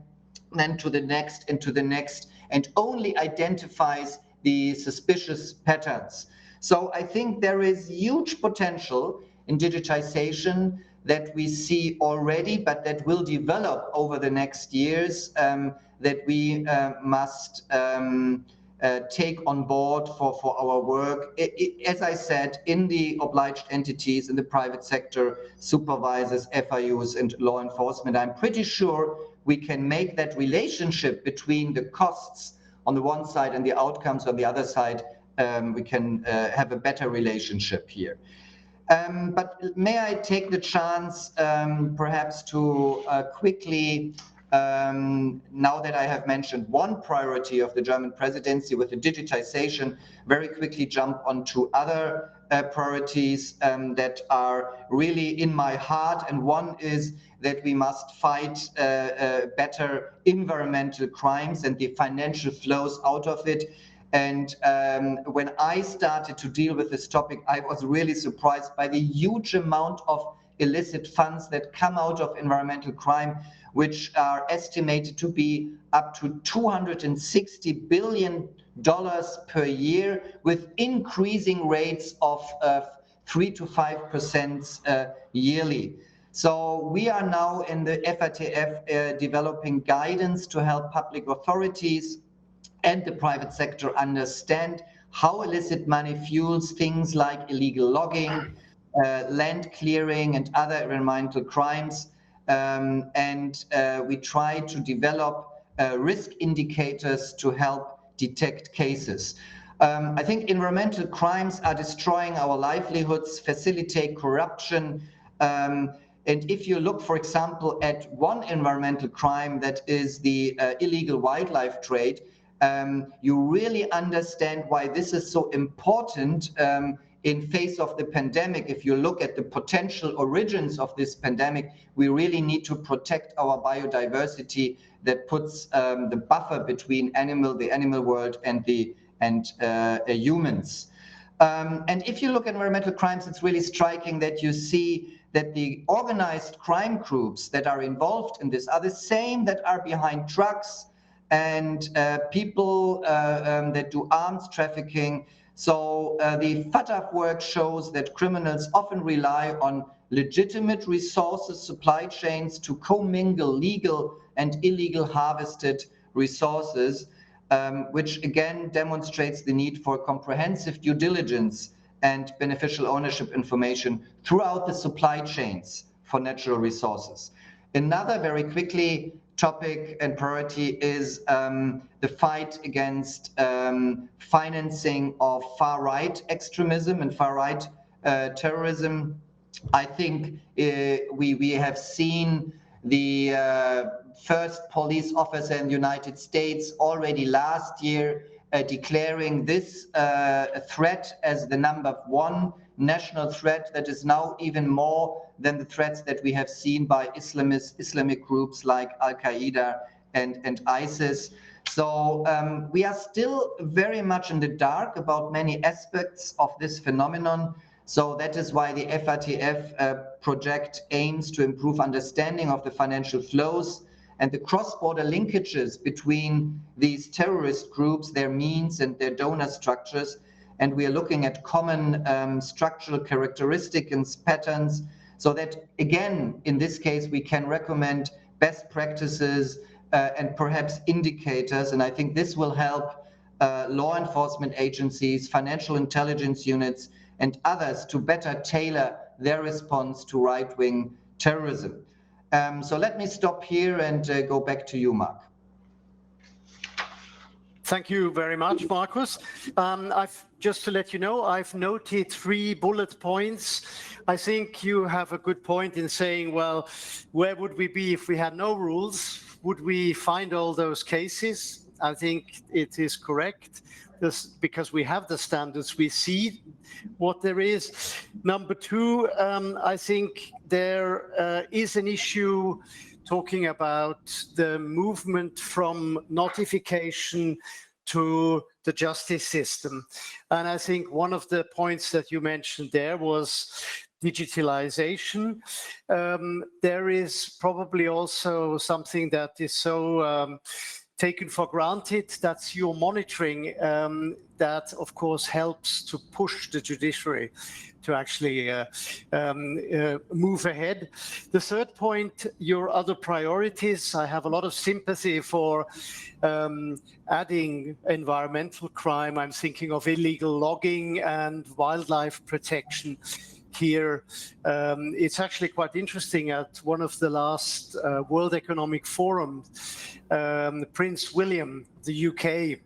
then to the next and to the next, and only identifies the suspicious patterns. So I think there is huge potential in digitization that we see already, but that will develop over the next years, that we must take on board for our work. As I said, in the obliged entities, in the private sector, supervisors, FIUs, and law enforcement, I'm pretty sure we can make that relationship between the costs on the one side and the outcomes on the other side. We can have a better relationship here. But may I take the chance perhaps to quickly, now that I have mentioned one priority of the German presidency with the digitization, very quickly jump onto other priorities that are really in my heart. And one is that we must fight better environmental crimes and the financial flows out of it. And when I started to deal with this topic, I was really surprised by the huge amount of illicit funds that come out of environmental crime, which are estimated to be up to $260 billion per year, with increasing rates of 3 to 5% yearly. So we are now in the FATF developing guidance to help public authorities and the private sector understand how illicit money fuels things like illegal logging, land clearing, and other environmental crimes. And we try to develop risk indicators to help detect cases. I think environmental crimes are destroying our livelihoods, facilitate corruption. And if you look, for example, at one environmental crime that is the illegal wildlife trade, you really understand why this is so important in face of the pandemic. If you look at the potential origins of this pandemic, we really need to protect our biodiversity that puts the buffer between the animal world and humans. And if you look at environmental crimes, it's really striking that you see that the organized crime groups that are involved in this are the same that are behind drugs and people that do arms trafficking. So the FATF work shows that criminals often rely on legitimate resources, supply chains to commingle legal and illegal harvested resources, which again demonstrates the need for comprehensive due diligence and beneficial ownership information throughout the supply chains for natural resources. Another very quickly topic and priority is the fight against financing of far-right extremism and far-right terrorism. I think we have seen the first police officer in the United States already last year declaring this threat as the #1 national threat that is now even more than the threats that we have seen by Islamic groups like Al-Qaeda and ISIS. So we are still very much in the dark about many aspects of this phenomenon. So that is why the FATF project aims to improve understanding of the financial flows and the cross-border linkages between these terrorist groups, their means and their donor structures. and we are looking at common structural characteristics and patterns, so that again, in this case, we can recommend best practices and perhaps indicators. And I think this will help law enforcement agencies, financial intelligence units, and others to better tailor their response to right-wing terrorism. So let me stop here and go back to you, Mark. Thank you very much, Markus. Just to let you know, I've noted 3 bullet points. I think you have a good point in saying, well, where would we be if we had no rules? Would we find all those cases? I think it is correct, because we have the standards, we see what there is. Number 2, I think there is an issue talking about the movement from notification to the justice system. And I think one of the points that you mentioned there was digitalization. There is probably also something that is so taken for granted, that's your monitoring, that of course helps to push the judiciary to actually move ahead. The third point, your other priorities, I have a lot of sympathy for adding environmental crime. I'm thinking of illegal logging and wildlife protection here. It's actually quite interesting. At one of the last World Economic Forum, Prince William, the UK,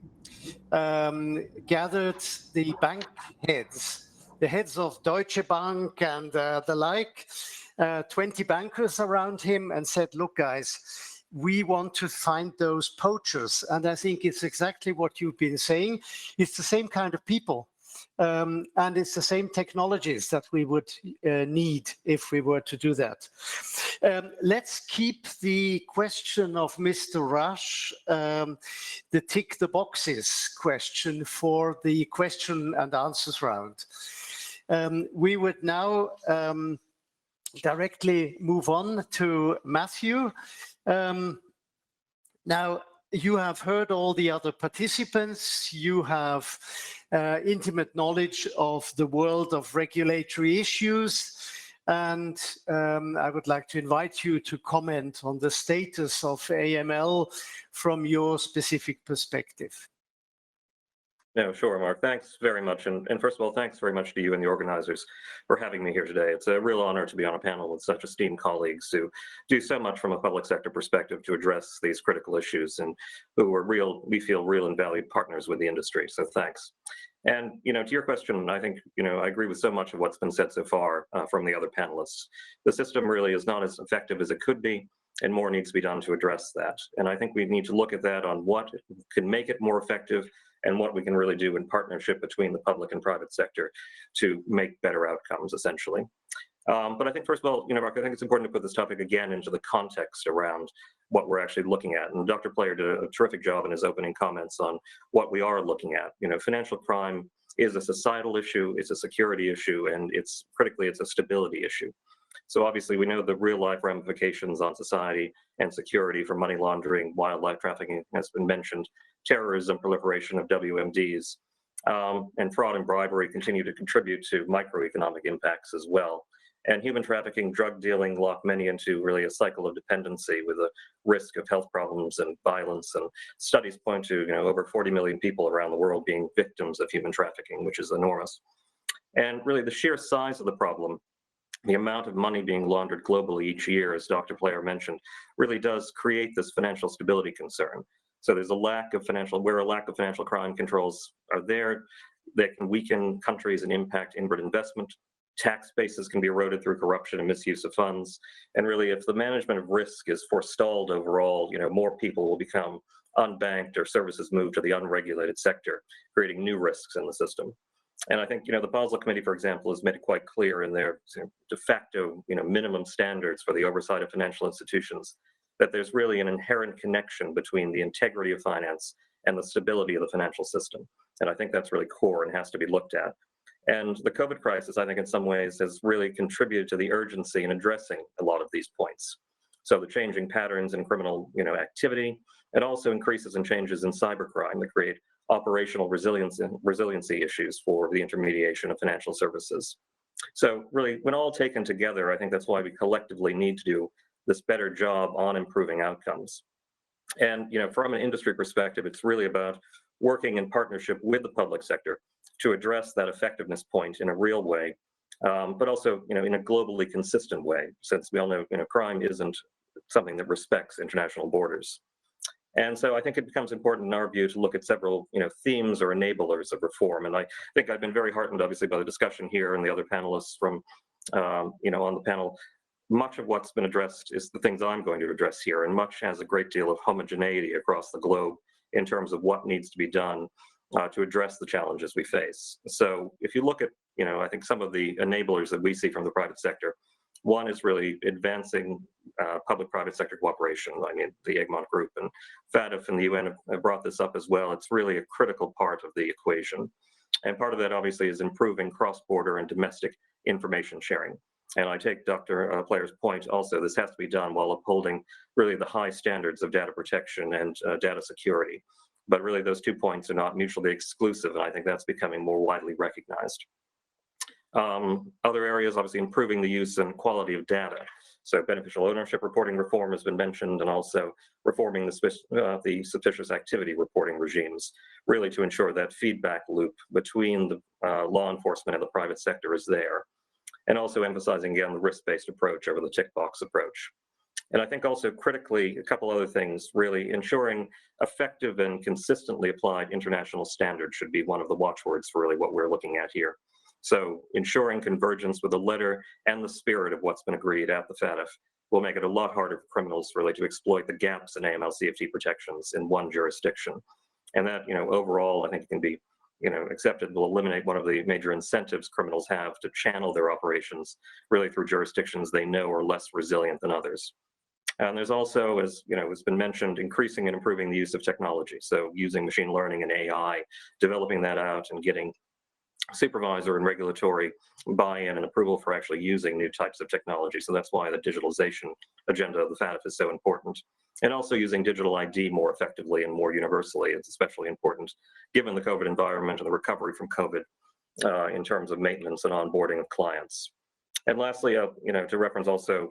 gathered the bank heads, the heads of Deutsche Bank and the like, 20 bankers around him, and said, look, guys, we want to find those poachers. And I think it's exactly what you've been saying. It's the same kind of people. And it's the same technologies that we would need if we were to do that. Let's keep the question of Mr. Rush, the tick the boxes question, for the question and answers round. We would now directly move on to Matthew. Now, you have heard all the other participants. You have intimate knowledge of the world of regulatory issues. And I would like to invite you to comment on the status of AML from your specific perspective. No, sure, Mark. Thanks very much. And first of all, thanks very much to you and the organizers for having me here today. It's a real honor to be on a panel with such esteemed colleagues who do so much from a public sector perspective to address these critical issues, and who are we feel real and valued partners with the industry. So thanks. And, to your question, I think, I agree with so much of what's been said so far from the other panelists. The system really is not as effective as it could be, and more needs to be done to address that. And I think we need to look at that on what can make it more effective and what we can really do in partnership between the public and private sector to make better outcomes, essentially. But I think, first of all, Mark, I think it's important to put this topic again into the context around what we're actually looking at. And Dr. Player did a terrific job in his opening comments on what we are looking at. Financial crime is a societal issue, it's a security issue, and it's a stability issue. So obviously we know the real life ramifications on society and security from money laundering, wildlife trafficking has been mentioned, terrorism, proliferation of WMDs, and fraud and bribery continue to contribute to microeconomic impacts as well. And human trafficking, drug dealing lock many into really a cycle of dependency with a risk of health problems and violence. And studies point to over 40 million people around the world being victims of human trafficking, which is enormous. And really the sheer size of the problem, the amount of money being laundered globally each year, as Dr. Player mentioned, really does create this financial stability concern. So there's a lack of financial crime controls are there that can weaken countries and impact inward investment. Tax bases can be eroded through corruption and misuse of funds. And really, if the management of risk is forestalled overall, more people will become unbanked or services move to the unregulated sector, creating new risks in the system. And I think, the Basel Committee, for example, has made it quite clear in their de facto, minimum standards for the oversight of financial institutions that there's really an inherent connection between the integrity of finance and the stability of the financial system. And I think that's really core and has to be looked at. And the COVID crisis, I think in some ways has really contributed to the urgency in addressing a lot of these points. So the changing patterns in criminal activity, and also increases and changes in cybercrime that create operational resiliency issues for the intermediation of financial services. So really, when all taken together, I think that's why we collectively need to do this better job on improving outcomes. And from an industry perspective, it's really about working in partnership with the public sector to address that effectiveness point in a real way, but also in a globally consistent way, since we all know crime isn't something that respects international borders. And so I think it becomes important in our view to look at several themes or enablers of reform. And I think I've been very heartened, obviously, by the discussion here and the other panelists from on the panel. Much of what's been addressed is the things I'm going to address here, and much has a great deal of homogeneity across the globe in terms of what needs to be done to address the challenges we face. So if you look at, I think some of the enablers that we see from the private sector, one is really advancing public-private sector cooperation. I mean, the Egmont Group and FATF and the UN have brought this up as well. It's really a critical part of the equation. And part of that, obviously, is improving cross-border and domestic information sharing. And I take Dr. Player's point also, this has to be done while upholding really the high standards of data protection and data security. But really, those 2 points are not mutually exclusive, and I think that's becoming more widely recognized. Other areas, obviously, improving the use and quality of data. So beneficial ownership reporting reform has been mentioned, and also reforming the suspicious activity reporting regimes, really to ensure that feedback loop between the law enforcement and the private sector is there. And also emphasizing, again, the risk-based approach over the tick box approach. And I think also critically, a couple other things, really ensuring effective and consistently applied international standards should be one of the watchwords for really what we're looking at here. So ensuring convergence with the letter and the spirit of what's been agreed at the FATF will make it a lot harder for criminals really to exploit the gaps in AML-CFT protections in one jurisdiction. And that, overall, I think it can be, accepted, will eliminate one of the major incentives criminals have to channel their operations really through jurisdictions they know are less resilient than others. And there's also, as has been mentioned, increasing and improving the use of technology. So using machine learning and AI, developing that out and getting supervisor and regulatory buy-in and approval for actually using new types of technology. So that's why the digitalization agenda of the FATF is so important. And also using digital ID more effectively and more universally. It's especially important given the COVID environment and the recovery from COVID in terms of maintenance and onboarding of clients. And lastly, to reference also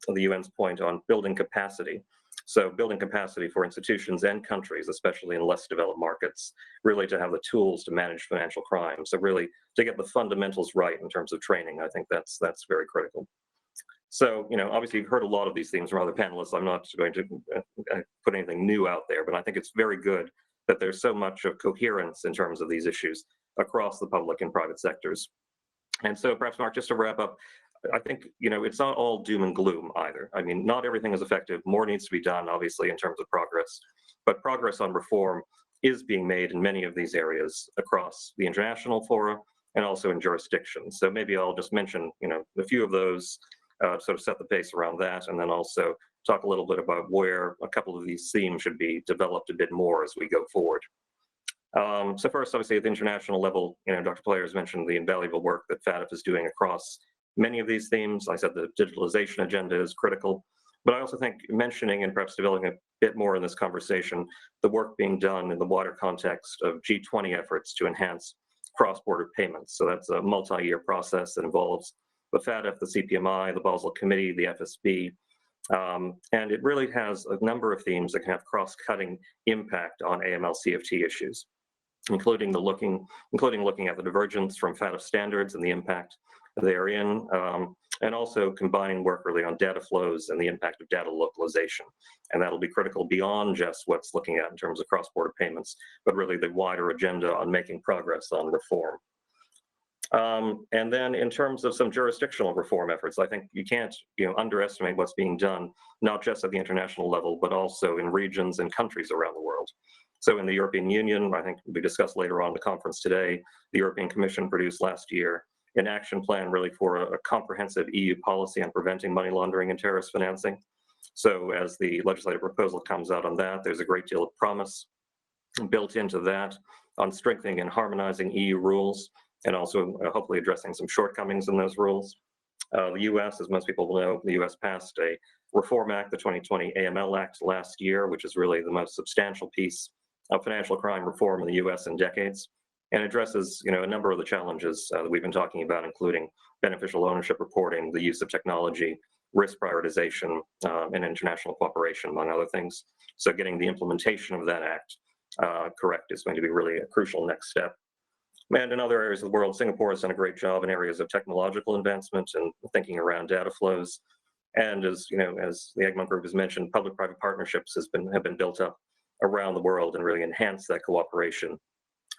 the UN's point on building capacity. So building capacity for institutions and countries, especially in less developed markets, really to have the tools to manage financial crime. So really to get the fundamentals right in terms of training, I think that's very critical. So, obviously you've heard a lot of these themes from other panelists. I'm not going to put anything new out there, but I think it's very good that there's so much of coherence in terms of these issues across the public and private sectors. And so perhaps, Mark, just to wrap up, I think, it's not all doom and gloom either. I mean, not everything is effective. More needs to be done, obviously, in terms of progress. But progress on reform is being made in many of these areas across the international fora and also in jurisdictions. So maybe I'll just mention, a few of those, sort of set the pace around that, and then also talk a little bit about where a couple of these themes should be developed a bit more as we go forward. So first, obviously, at the international level, Dr. Player has mentioned the invaluable work that FATF is doing across many of these themes. I said the digitalization agenda is critical, but I also think mentioning and perhaps developing a bit more in this conversation, the work being done in the wider context of G20 efforts to enhance cross-border payments. So that's a multi-year process that involves the FATF, the CPMI, the Basel Committee, the FSB, and it really has a number of themes that can have cross-cutting impact on AML-CFT issues, including looking at the divergence from FATF standards and the impact therein, and also combining work really on data flows and the impact of data localization. And that'll be critical beyond just what's looking at in terms of cross-border payments, but really the wider agenda on making progress on reform. And then in terms of some jurisdictional reform efforts, I think you can't underestimate what's being done, not just at the international level, but also in regions and countries around the world. So in the European Union, I think we discussed later on the conference today, the European Commission produced last year an action plan really for a comprehensive EU policy on preventing money laundering and terrorist financing. So as the legislative proposal comes out on that, there's a great deal of promise built into that on strengthening and harmonizing EU rules, and also hopefully addressing some shortcomings in those rules. The US, as most people will know, the US passed a Reform Act, the 2020 AML Act last year, which is really the most substantial piece of financial crime reform in the US in decades, and addresses a number of the challenges that we've been talking about, including beneficial ownership reporting, the use of technology, risk prioritization, and international cooperation, among other things. So getting the implementation of that act correct is going to be really a crucial next step. And in other areas of the world, Singapore has done a great job in areas of technological advancement and thinking around data flows. And as the Egmont Group has mentioned, public-private partnerships have been built up around the world and really enhance that cooperation.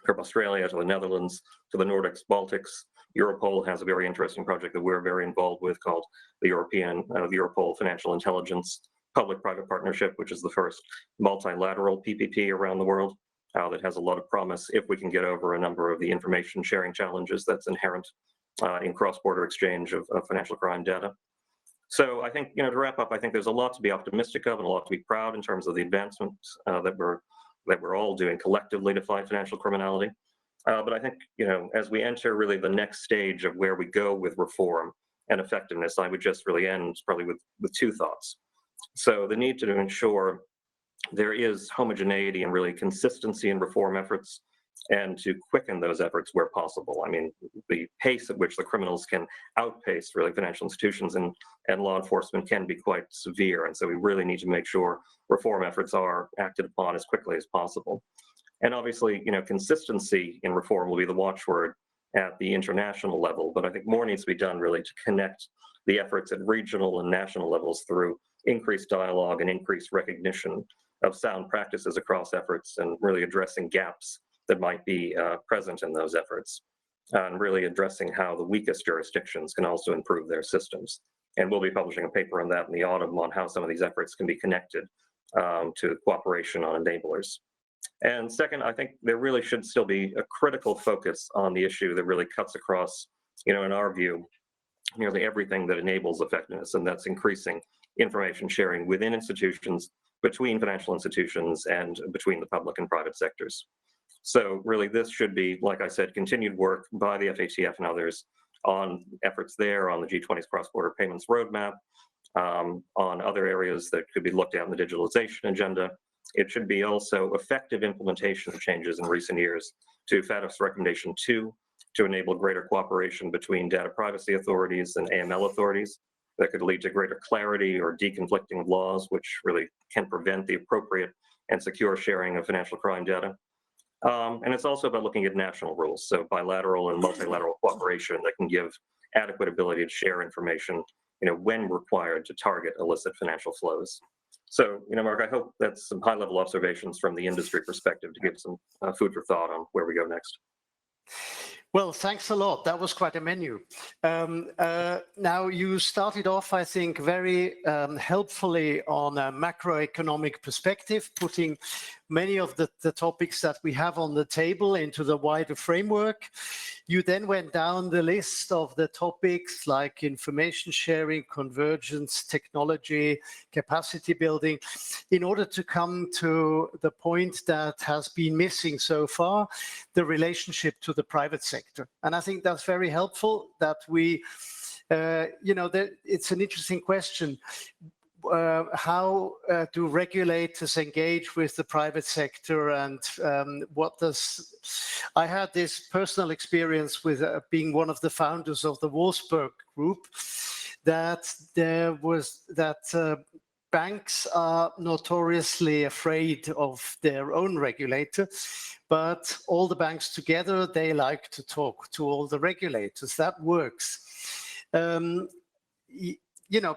From Australia to the Netherlands to the Nordics, Baltics, Europol has a very interesting project that we're very involved with called the Europol Financial Intelligence Public-Private Partnership, which is the first multilateral PPP around the world that has a lot of promise if we can get over a number of the information sharing challenges that's inherent in cross-border exchange of financial crime data. So I think, to wrap up, I think there's a lot to be optimistic of and a lot to be proud in terms of the advancements that we're all doing collectively to fight financial criminality. But I think, as we enter really the next stage of where we go with reform and effectiveness, I would just really end probably with two thoughts. So the need to ensure there is homogeneity and really consistency in reform efforts, and to quicken those efforts where possible. I mean, the pace at which the criminals can outpace really financial institutions and law enforcement can be quite severe. And so we really need to make sure reform efforts are acted upon as quickly as possible. And obviously, consistency in reform will be the watchword at the international level, but I think more needs to be done really to connect the efforts at regional and national levels through increased dialogue and increased recognition of sound practices across efforts, and really addressing gaps that might be present in those efforts, and really addressing how the weakest jurisdictions can also improve their systems. And we'll be publishing a paper on that in the autumn on how some of these efforts can be connected to cooperation on enablers. And second, I think there really should still be a critical focus on the issue that really cuts across, in our view, nearly everything that enables effectiveness, and that's increasing information sharing within institutions, between financial institutions, and between the public and private sectors. So really this should be, like I said, continued work by the FATF and others on efforts there, on the G20's cross-border payments roadmap, on other areas that could be looked at in the digitalization agenda. It should be also effective implementation of changes in recent years to FATF's recommendation 2 to enable greater cooperation between data privacy authorities and AML authorities that could lead to greater clarity or deconflicting of laws, which really can prevent the appropriate and secure sharing of financial crime data. And it's also about looking at national rules, so bilateral and multilateral cooperation that can give adequate ability to share information, when required to target illicit financial flows. So, Mark, I hope that's some high-level observations from the industry perspective to give some food for thought on where we go next. Well, thanks a lot. That was quite a menu. Now, you started off, I think, very helpfully on a macroeconomic perspective, putting many of the topics that we have on the table into the wider framework. You then went down the list of the topics like information sharing, convergence, technology, capacity building, in order to come to the point that has been missing so far, the relationship to the private sector. And I think that's very helpful that we, it's an interesting question. How do regulators engage with the private sector, and I had this personal experience with being one of the founders of the Wolfsburg Group, that banks are notoriously afraid of their own regulator, but all the banks together, they like to talk to all the regulators. That works.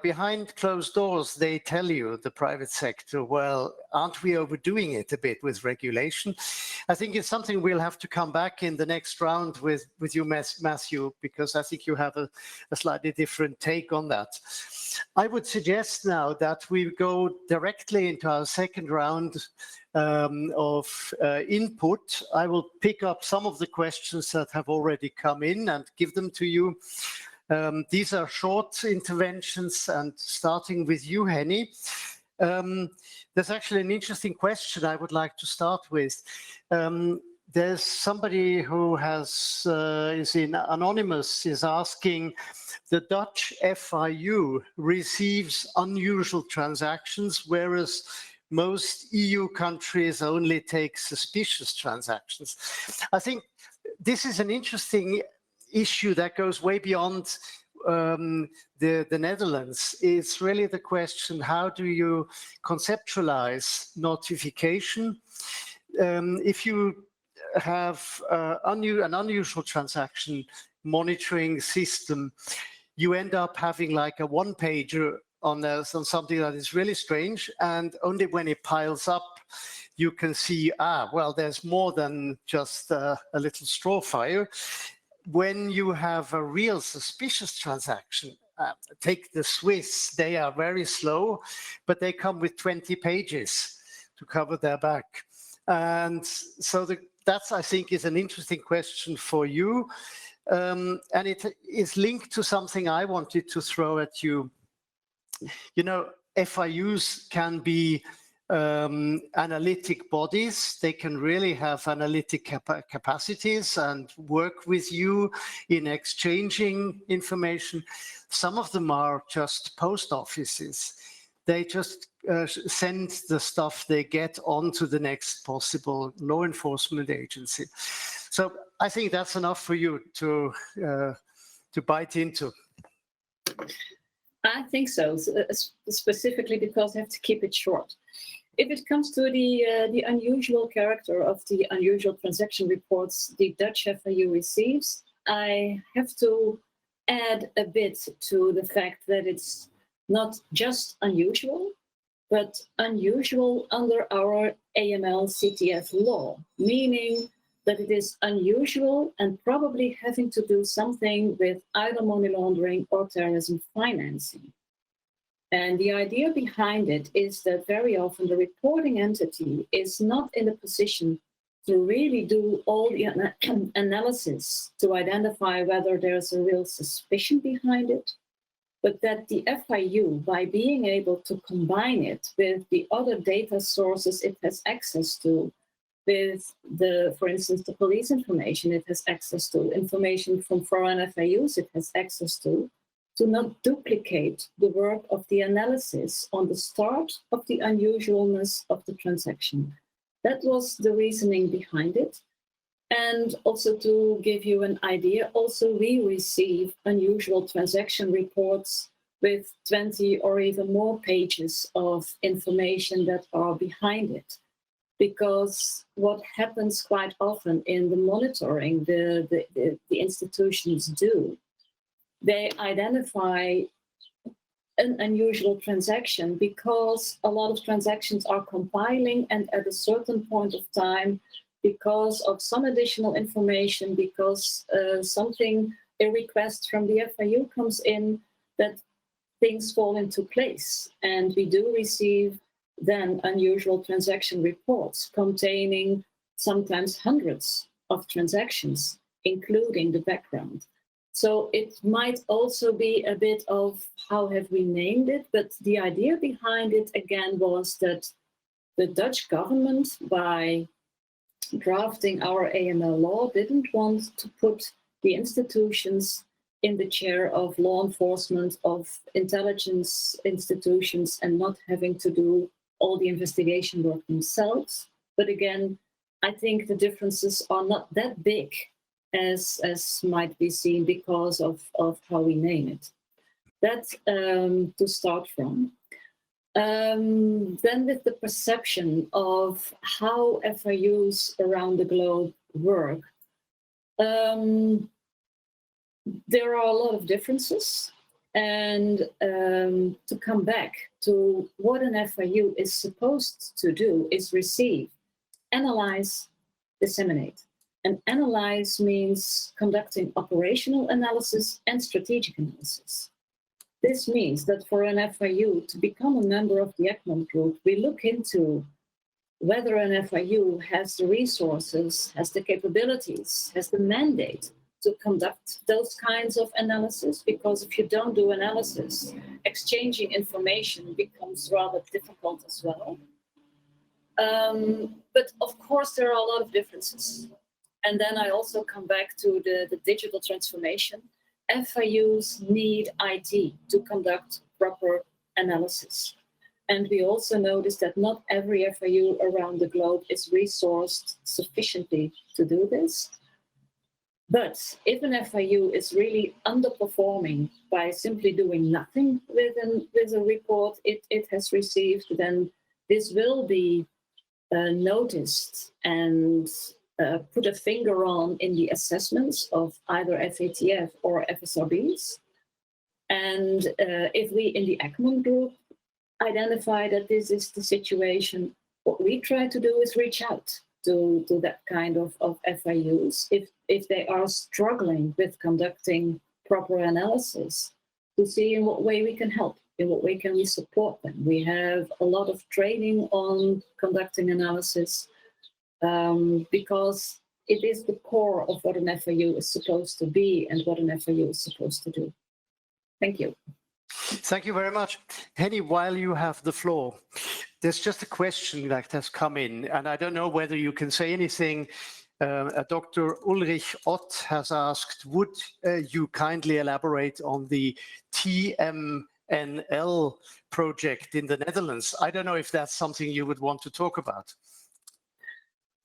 Behind closed doors, they tell you, the private sector, well, aren't we overdoing it a bit with regulation? I think it's something we'll have to come back in the next round with you, Matthew, because I think you have a slightly different take on that. I would suggest now that we go directly into our second round of input. I will pick up some of the questions that have already come in and give them to you. These are short interventions, and starting with you, Henny. There's actually an interesting question I would like to start with. There's somebody who is in anonymous, is asking, the Dutch FIU receives unusual transactions, whereas most EU countries only take suspicious transactions. I think this is an interesting issue that goes way beyond the Netherlands. It's really the question, how do you conceptualize notification? If you have an unusual transaction monitoring system, you end up having like a one-pager on something that is really strange, and only when it piles up, you can see, well, there's more than just a little straw fire. When you have a real suspicious transaction, take the Swiss, they are very slow, but they come with 20 pages to cover their back. And so that's, I think, is an interesting question for you. And it is linked to something I wanted to throw at you. You know, FIUs can be analytic bodies. They can really have analytic capacities and work with you in exchanging information. Some of them are just post offices. They just send the stuff they get on to the next possible law enforcement agency. So I think that's enough for you to bite into. I think so, specifically because I have to keep it short. If it comes to the unusual character of the unusual transaction reports the Dutch FIU receives, I have to add a bit to the fact that it's not just unusual, but unusual under our AML/CTF law, meaning that it is unusual and probably having to do something with either money laundering or terrorism financing. And the idea behind it is that very often the reporting entity is not in a position to really do all the analysis to identify whether there's a real suspicion behind it, but that the FIU, by being able to combine it with the other data sources it has access to, with for instance, the police information it has access to, information from foreign FIUs it has access to not duplicate the work of the analysis on the start of the unusualness of the transaction. That was the reasoning behind it. And also to give you an idea, also we receive unusual transaction reports with 20 or even more pages of information that are behind it. Because what happens quite often in the monitoring the institutions do, they identify an unusual transaction because a lot of transactions are compiling, and at a certain point of time, because of some additional information, because a request from the FIU comes in, that things fall into place. And we do receive then unusual transaction reports containing sometimes hundreds of transactions, including the background. So it might also be a bit of how have we named it, but the idea behind it again was that the Dutch government, by drafting our AML law, didn't want to put the institutions in the chair of law enforcement, of intelligence institutions, and not having to do all the investigation work themselves. But again, I think the differences are not that big as might be seen because of how we name it. That's to start from. Then with the perception of how FIUs around the globe work, there are a lot of differences. And to come back to what an FIU is supposed to do is receive, analyze, disseminate. And analyze means conducting operational analysis and strategic analysis. This means that for an FIU to become a member of the Egmont Group, we look into whether an FIU has the resources, has the capabilities, has the mandate to conduct those kinds of analysis, because if you don't do analysis, exchanging information becomes rather difficult as well. But of course, there are a lot of differences. And then I also come back to the digital transformation. FIUs need IT to conduct proper analysis. And we also notice that not every FIU around the globe is resourced sufficiently to do this. But if an FIU is really underperforming by simply doing nothing with a report it has received, then this will be noticed and put a finger on in the assessments of either FATF or FSRBs. And if we in the Egmont Group identify that this is the situation, what we try to do is reach out to that kind of FIUs if they are struggling with conducting proper analysis, to see in what way we can help, in what way can we support them. We have a lot of training on conducting analysis because it is the core of what an FIU is supposed to be and what an FIU is supposed to do. Thank you. Thank you very much. Henny, while you have the floor, there's just a question that has come in, and I don't know whether you can say anything. Dr. Ulrich Ott has asked, would you kindly elaborate on the TMNL project in the Netherlands? I don't know if that's something you would want to talk about.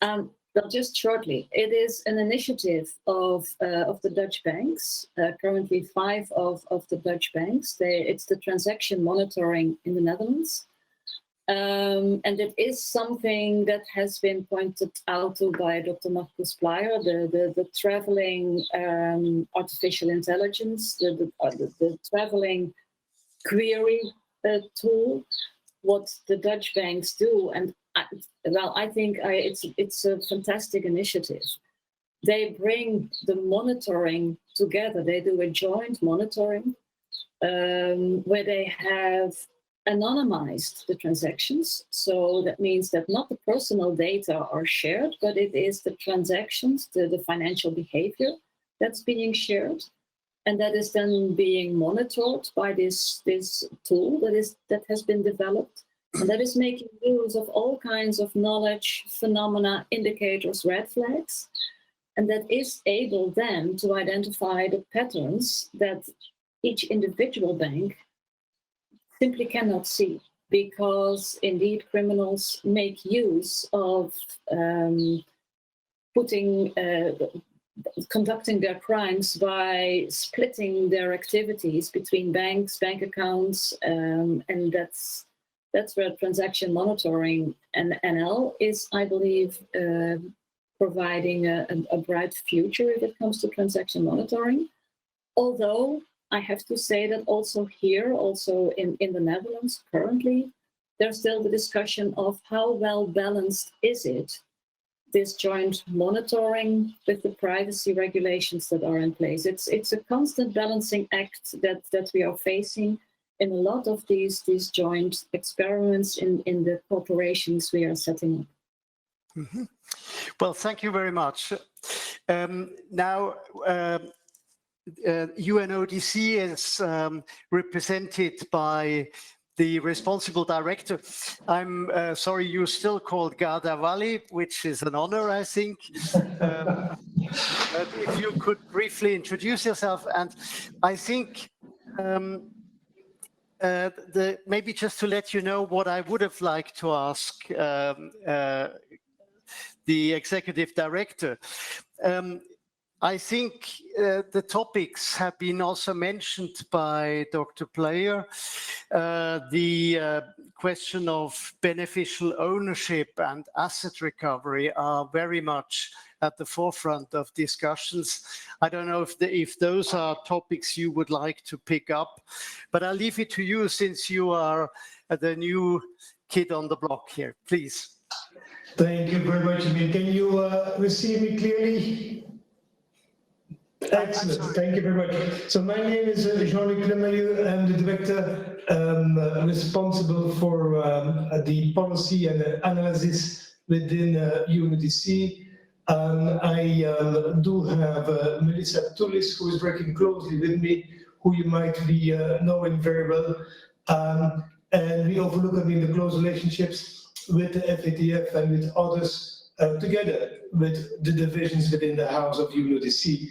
Well, just shortly, it is an initiative of the Dutch banks, currently 5 of the Dutch banks. It's the transaction monitoring in the Netherlands. And it is something that has been pointed out to by Dr. Marcus Pleyer, the traveling artificial intelligence, the traveling query tool, what the Dutch banks do. And I think it's a fantastic initiative. They bring the monitoring together. They do a joint monitoring where they have anonymized the transactions. So that means that not the personal data are shared, but it is the transactions, the financial behavior that's being shared. And that is then being monitored by this tool that has been developed. And that is making use of all kinds of knowledge, phenomena, indicators, red flags. And that is able then to identify the patterns that each individual bank simply cannot see, because indeed criminals make use of conducting their crimes by splitting their activities between banks, bank accounts, and that's where transaction monitoring and NL is, I believe, providing a bright future if it comes to transaction monitoring. Although I have to say that also here, also in the Netherlands currently, there's still the discussion of how well balanced is it, this joint monitoring with the privacy regulations that are in place. It's a constant balancing act that we are facing in a lot of these joint experiments in the corporations we are setting up. Mm-hmm. Well, thank you very much. Now, UNODC is represented by the responsible director. I'm sorry, you're still called Garda Wally, which is an honor, I think. But if you could briefly introduce yourself, and I think maybe just to let you know what I would have liked to ask the executive director. I think the topics have been also mentioned by Dr. Pleyer. The question of beneficial ownership and asset recovery are very much at the forefront of discussions. I don't know if those are topics you would like to pick up, but I'll leave it to you since you are the new kid on the block here. Please. Thank you very much. Can you receive me clearly? Excellent. Thank you very much. So my name is Jean-Luc Lemayeux. I'm the director responsible for the policy and analysis within UNODC. I do have Melissa Tullis, who is working closely with me, who you might be knowing very well. And we overlook, the close relationships with the FATF and with others, together with the divisions within the House of UNODC.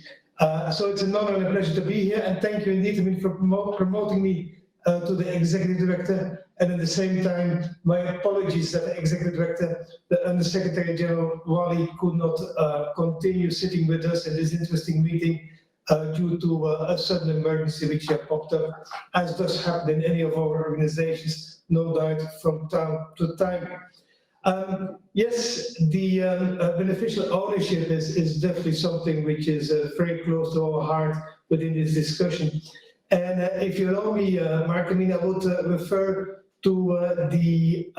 So it's an honor and a pleasure to be here, and thank you indeed for promoting me to the Executive Director, and at the same time, my apologies that the Executive Director, the Under Secretary General Wali, could not continue sitting with us in this interesting meeting due to a sudden emergency which popped up, as does happen in any of our organizations, no doubt, from time to time. Yes, the beneficial ownership is definitely something which is very close to our heart within this discussion. And if you allow me, Mark, I would refer to the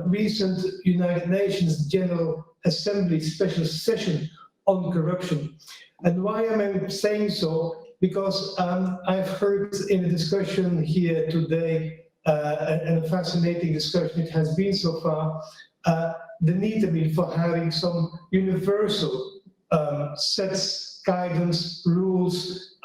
recent United Nations General Assembly special session on corruption. And why am I saying so? Because I've heard in a discussion here today, and a fascinating discussion it has been so far, the need for having some universal sets, guidance, rules,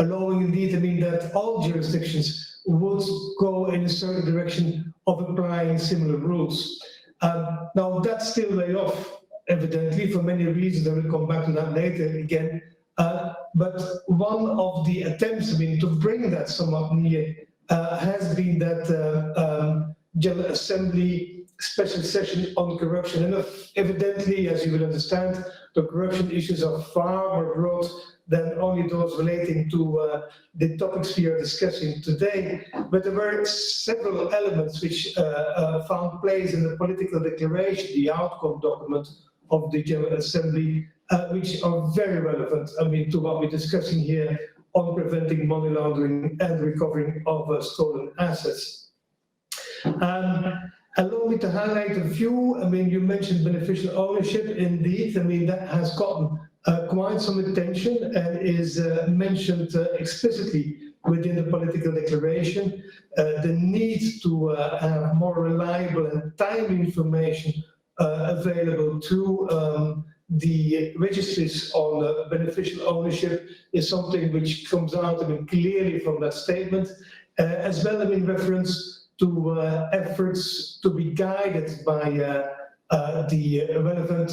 allowing indeed that all jurisdictions would go in a certain direction of applying similar rules. Now that's still way off, evidently, for many reasons. I will come back to that later again. But one of the attempts to bring that somewhat near has been that General Assembly special session on corruption. And evidently, as you will understand, the corruption issues are far more broad than only those relating to the topics we are discussing today. But there were several elements which found place in the political declaration, the outcome document of the General Assembly, which are very relevant, to what we're discussing here on preventing money laundering and recovering of stolen assets. Allow me to highlight a few. You mentioned beneficial ownership. Indeed, that has gotten quite some attention and is mentioned explicitly within the political declaration. The need to have more reliable and timely information available to the registries on beneficial ownership is something which comes out clearly from that statement, as well in reference to efforts to be guided by the relevant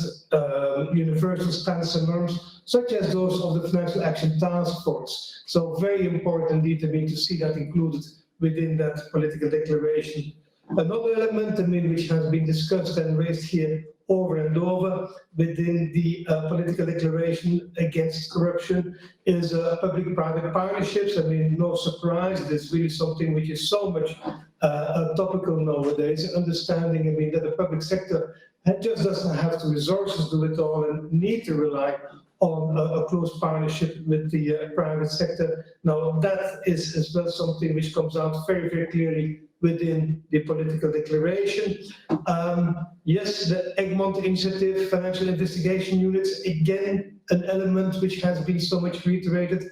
universal standards and norms, such as those of the Financial Action Task Force. So very important indeed to see that included within that political declaration. Another element which has been discussed and raised here over and over within the political declaration against corruption is public-private partnerships. No surprise, it is really something which is so much topical nowadays, understanding that the public sector just doesn't have the resources to do it all and need to rely on a close partnership with the private sector. Now that is as well something which comes out very, very clearly within the political declaration. Yes, the Egmont Initiative, financial investigation units, again, an element which has been so much reiterated.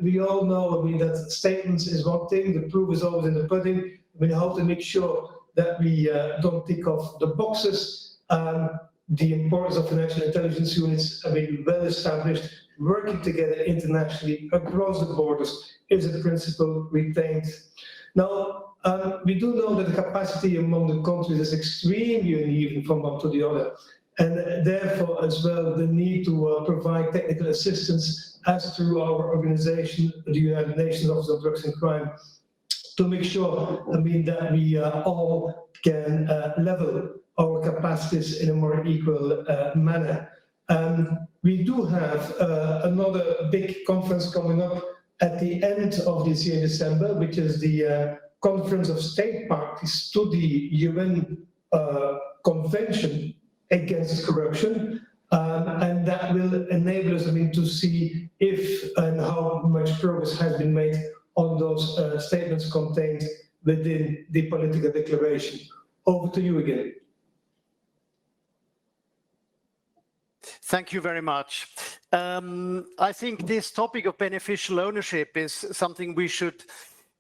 We all know that statements is one thing, the proof is always in the pudding. We have to make sure that we don't tick off the boxes. The importance of financial intelligence units, well established, working together internationally across the borders is a principle retained. Now, we do know that the capacity among the countries is extremely uneven from one to the other, and therefore as well the need to provide technical assistance as through our organization, the United Nations Office on Drugs and Crime, to make sure that we all can level our capacities in a more equal manner. We do have another big conference coming up at the end of this year, December, which is the Conference of State Parties to the UN Convention Against Corruption, and that will enable us to see if and how much progress has been made on those statements contained within the political declaration. Over to you again. Thank you very much. I think this topic of beneficial ownership is something we should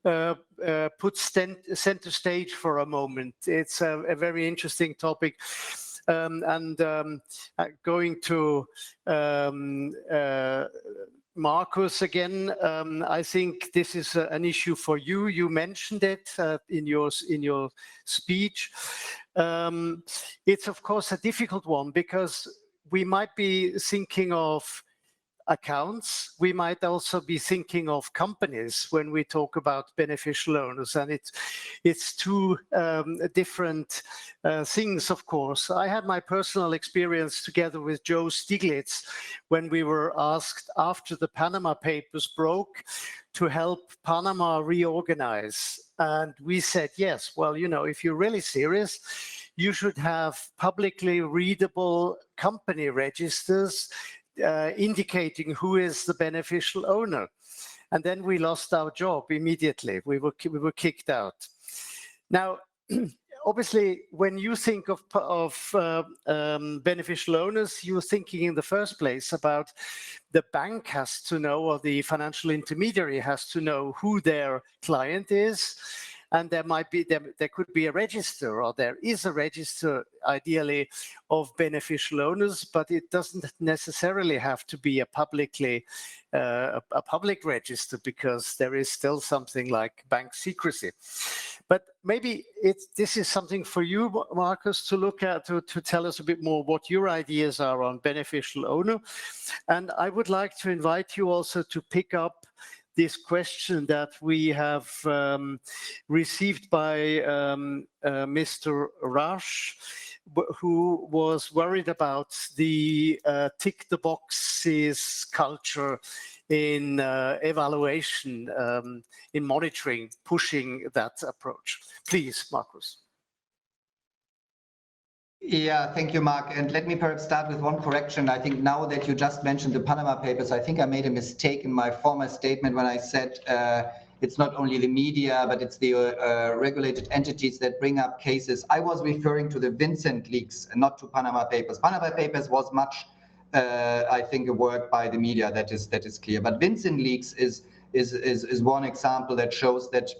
put center stage for a moment. It's a very interesting topic. Going to Markus again, I think this is an issue for you. You mentioned it in your speech. It's of course a difficult one because we might be thinking of accounts. We might also be thinking of companies when we talk about beneficial owners, and it's two different things, of course. I had my personal experience together with Joe Stiglitz when we were asked after the Panama Papers broke to help Panama reorganize. And we said, yes, well, you know, if you're really serious, you should have publicly readable company registers indicating who is the beneficial owner. And then we lost our job immediately. We were kicked out. Now, obviously, when you think of beneficial owners, you're thinking in the first place about the bank has to know, or the financial intermediary has to know who their client is. And there could be a register, or there is a register, ideally, of beneficial owners, but it doesn't necessarily have to be a public register, because there is still something like bank secrecy. But maybe this is something for you, Markus, to look at, to tell us a bit more what your ideas are on beneficial owner. And I would like to invite you also to pick up this question that we have received by Mr. Rush, who was worried about the tick the boxes culture in evaluation, in monitoring, pushing that approach. Please, Markus. Yeah, thank you, Mark. And let me perhaps start with one correction. I think now that you just mentioned the Panama Papers, I think I made a mistake in my former statement when I said it's not only the media, but it's the regulated entities that bring up cases. I was referring to the Vincent leaks and not to Panama Papers. Panama Papers was much, I think, a work by the media, that is clear. But Vincent leaks is one example that shows that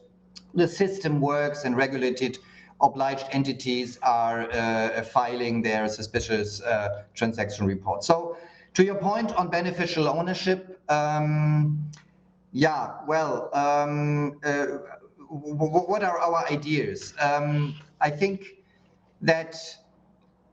the system works and regulated obliged entities are filing their suspicious transaction reports. So to your point on beneficial ownership, what are our ideas? I think that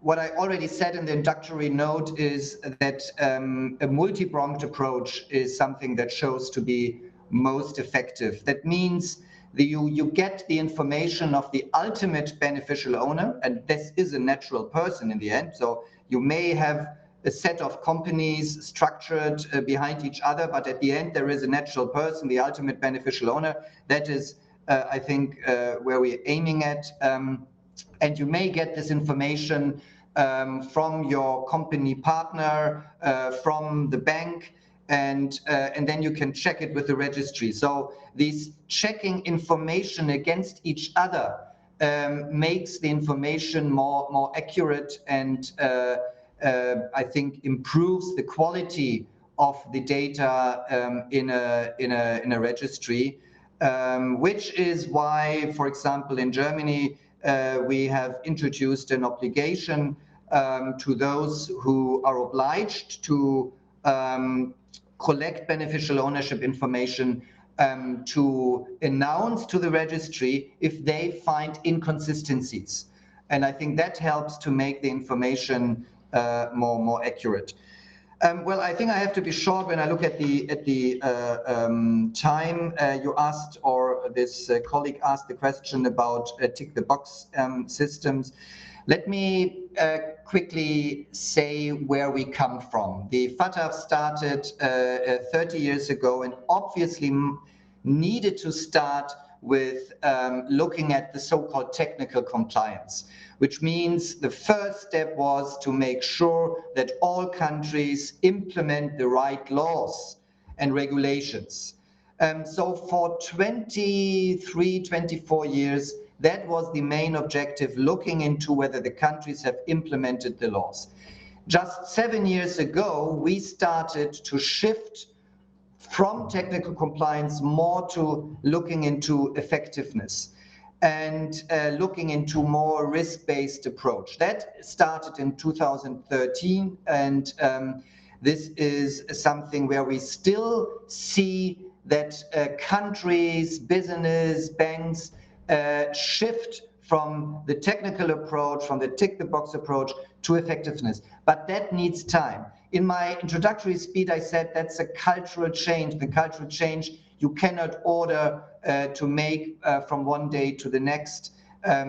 what I already said in the introductory note is that a multi-pronged approach is something that shows to be most effective. That means you get the information of the ultimate beneficial owner, and this is a natural person in the end. So you may have a set of companies structured behind each other, but at the end there is a natural person, the ultimate beneficial owner. That is, I think, where we're aiming at. And you may get this information from your company partner, from the bank, and then you can check it with the registry. So this checking information against each other makes the information more accurate, and I think improves the quality of the data in a registry, which is why, for example, in Germany, we have introduced an obligation to those who are obliged to collect beneficial ownership information to announce to the registry if they find inconsistencies. And I think that helps to make the information more accurate. Well, I think I have to be short when I look at the time. You asked, or this colleague asked the question about tick the box systems. Let me quickly say where we come from. The FATF started 30 years ago and obviously needed to start with looking at the so-called technical compliance, which means the first step was to make sure that all countries implement the right laws and regulations. So for 23, 24 years, that was the main objective, looking into whether the countries have implemented the laws. Just 7 years ago, we started to shift from technical compliance more to looking into effectiveness and looking into more risk-based approach. That started in 2013, and this is something where we still see that countries, business, banks shift from the technical approach, from the tick the box approach to effectiveness. But that needs time. in my introductory speech, I said that's a cultural change. The cultural change you cannot order to make from one day to the next.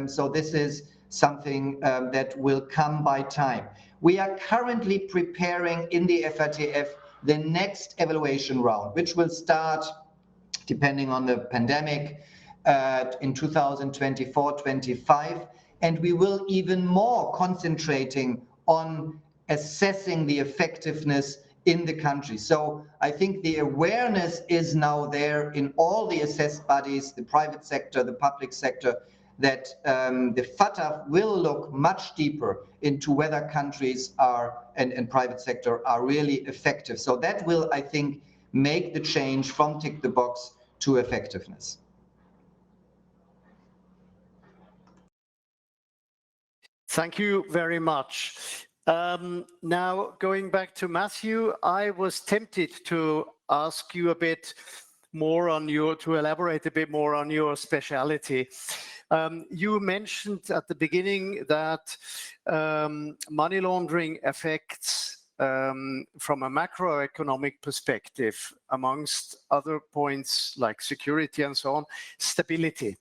So this is something that will come by time. We are currently preparing in the FATF the next evaluation round, which will start, depending on the pandemic, in 2024-25, and we will even more concentrating on assessing the effectiveness in the country. So I think the awareness is now there in all the assessed bodies, the private sector, the public sector, that the FATF will look much deeper into whether countries are and private sector are really effective. So that will, I think, make the change from tick the box to effectiveness. Thank you very much. Now, going back to Matthew, I was tempted to ask you a bit more on to elaborate a bit more on your speciality. You mentioned at the beginning that money laundering affects, from a macroeconomic perspective, amongst other points like security and so on, stability.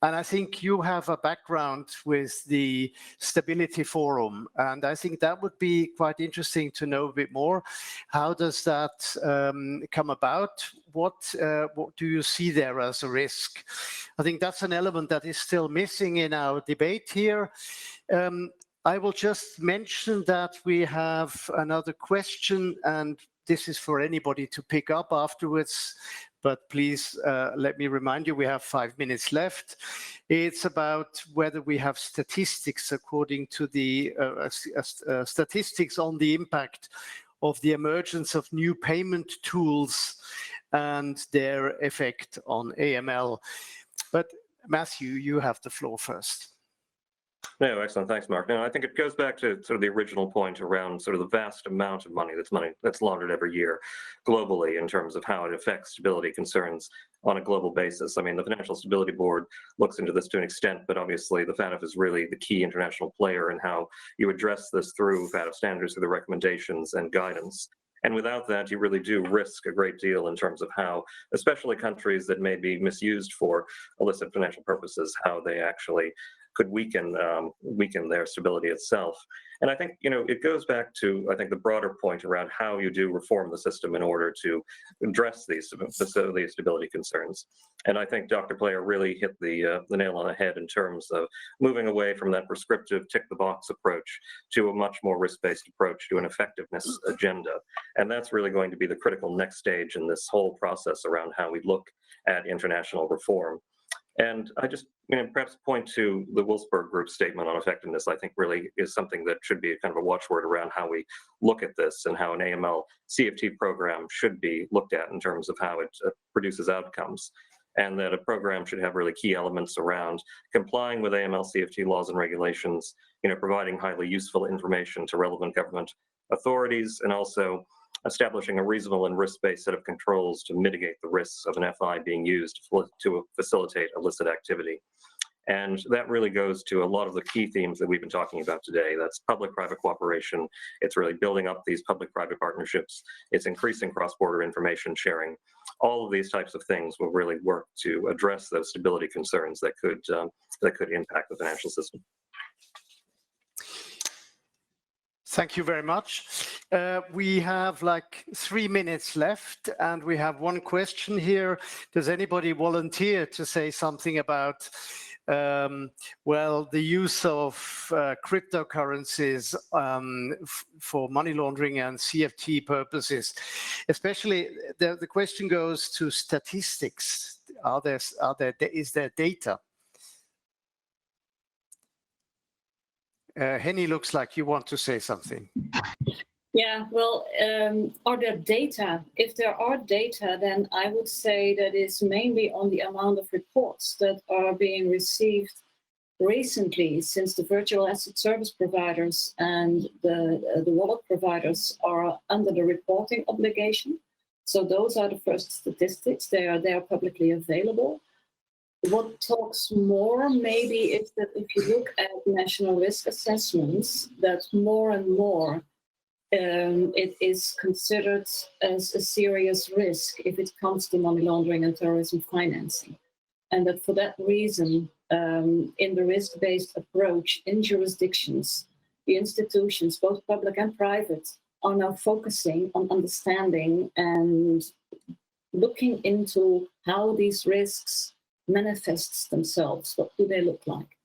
And I think you have a background with the Stability Forum, and I think that would be quite interesting to know a bit more. How does that come about? What do you see there as a risk? I think that's an element that is still missing in our debate here. I will just mention that we have another question, and this is for anybody to pick up afterwards. But please let me remind you, we have 5 minutes left. It's about whether we have statistics according to the statistics on the impact of the emergence of new payment tools and their effect on AML. But Matthew, you have the floor first. No, excellent. Thanks, Mark. No, I think it goes back to sort of the original point around sort of the vast amount of money that's laundered every year globally in terms of how it affects stability concerns on a global basis. I mean, the Financial Stability Board looks into this to an extent, but obviously the FATF is really the key international player in how you address this through FATF standards, through the recommendations and guidance. And without that, you really do risk a great deal in terms of how, especially countries that may be misused for illicit financial purposes, how they actually could weaken their stability itself. And I think, it goes back to, I think, the broader point around how you do reform the system in order to address these stability concerns. And I think Dr. Player really hit the nail on the head in terms of moving away from that prescriptive tick-the-box approach to a much more risk-based approach to an effectiveness agenda. And that's really going to be the critical next stage in this whole process around how we look at international reform. And I just perhaps point to the Wolfsburg Group's statement on effectiveness. I think really is something that should be kind of a watchword around how we look at this and how an AML CFT program should be looked at in terms of how it produces outcomes. And that a program should have really key elements around complying with AML CFT laws and regulations, providing highly useful information to relevant government authorities, and also establishing a reasonable and risk-based set of controls to mitigate the risks of an FI being used to facilitate illicit activity. And that really goes to a lot of the key themes that we've been talking about today. That's public-private cooperation. It's really building up these public-private partnerships. It's increasing cross-border information sharing. All of these types of things will really work to address those stability concerns that could impact the financial system. Thank you very much. We have like 3 minutes left, and we have one question here. Does anybody volunteer to say something about, the use of cryptocurrencies for money laundering and CFT purposes? Especially, the question goes to statistics. Is there data? Henny, looks like you want to say something. Yeah, well, are there data? If there are data, then I would say that it's mainly on the amount of reports that are being received recently, since the virtual asset service providers and the wallet providers are under the reporting obligation. So those are the first statistics. They are publicly available. What talks more maybe is that if you look at national risk assessments, that more and more it is considered as a serious risk if it comes to money laundering and terrorism financing. And that for that reason, in the risk-based approach in jurisdictions, the institutions, both public and private, are now focusing on understanding and looking into how these risks manifest themselves. What do they look like?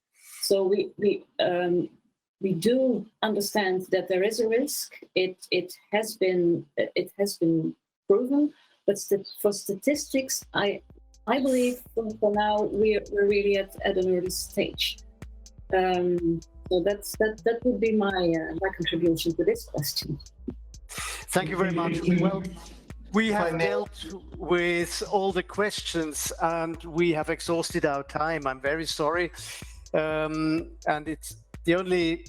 So we do understand that there is a risk. It has been proven, but for statistics, I believe for now we're really at an early stage. So that would be my contribution to this question. Thank you very much. Well, we have dealt with all the questions and we have exhausted our time. I'm very sorry. And it's the only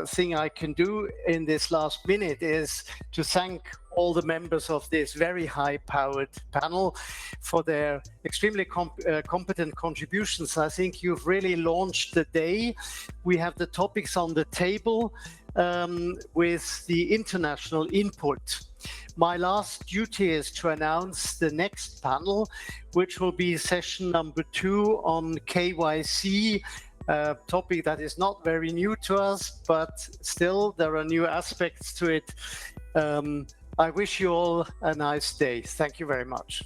thing I can do in this last minute is to thank all the members of this very high-powered panel for their extremely competent contributions. I think you've really launched the day. We have the topics on the table with the international input. My last duty is to announce the next panel, which will be session number 2 on KYC, a topic that is not very new to us, but still there are new aspects to it. I wish you all a nice day. Thank you very much.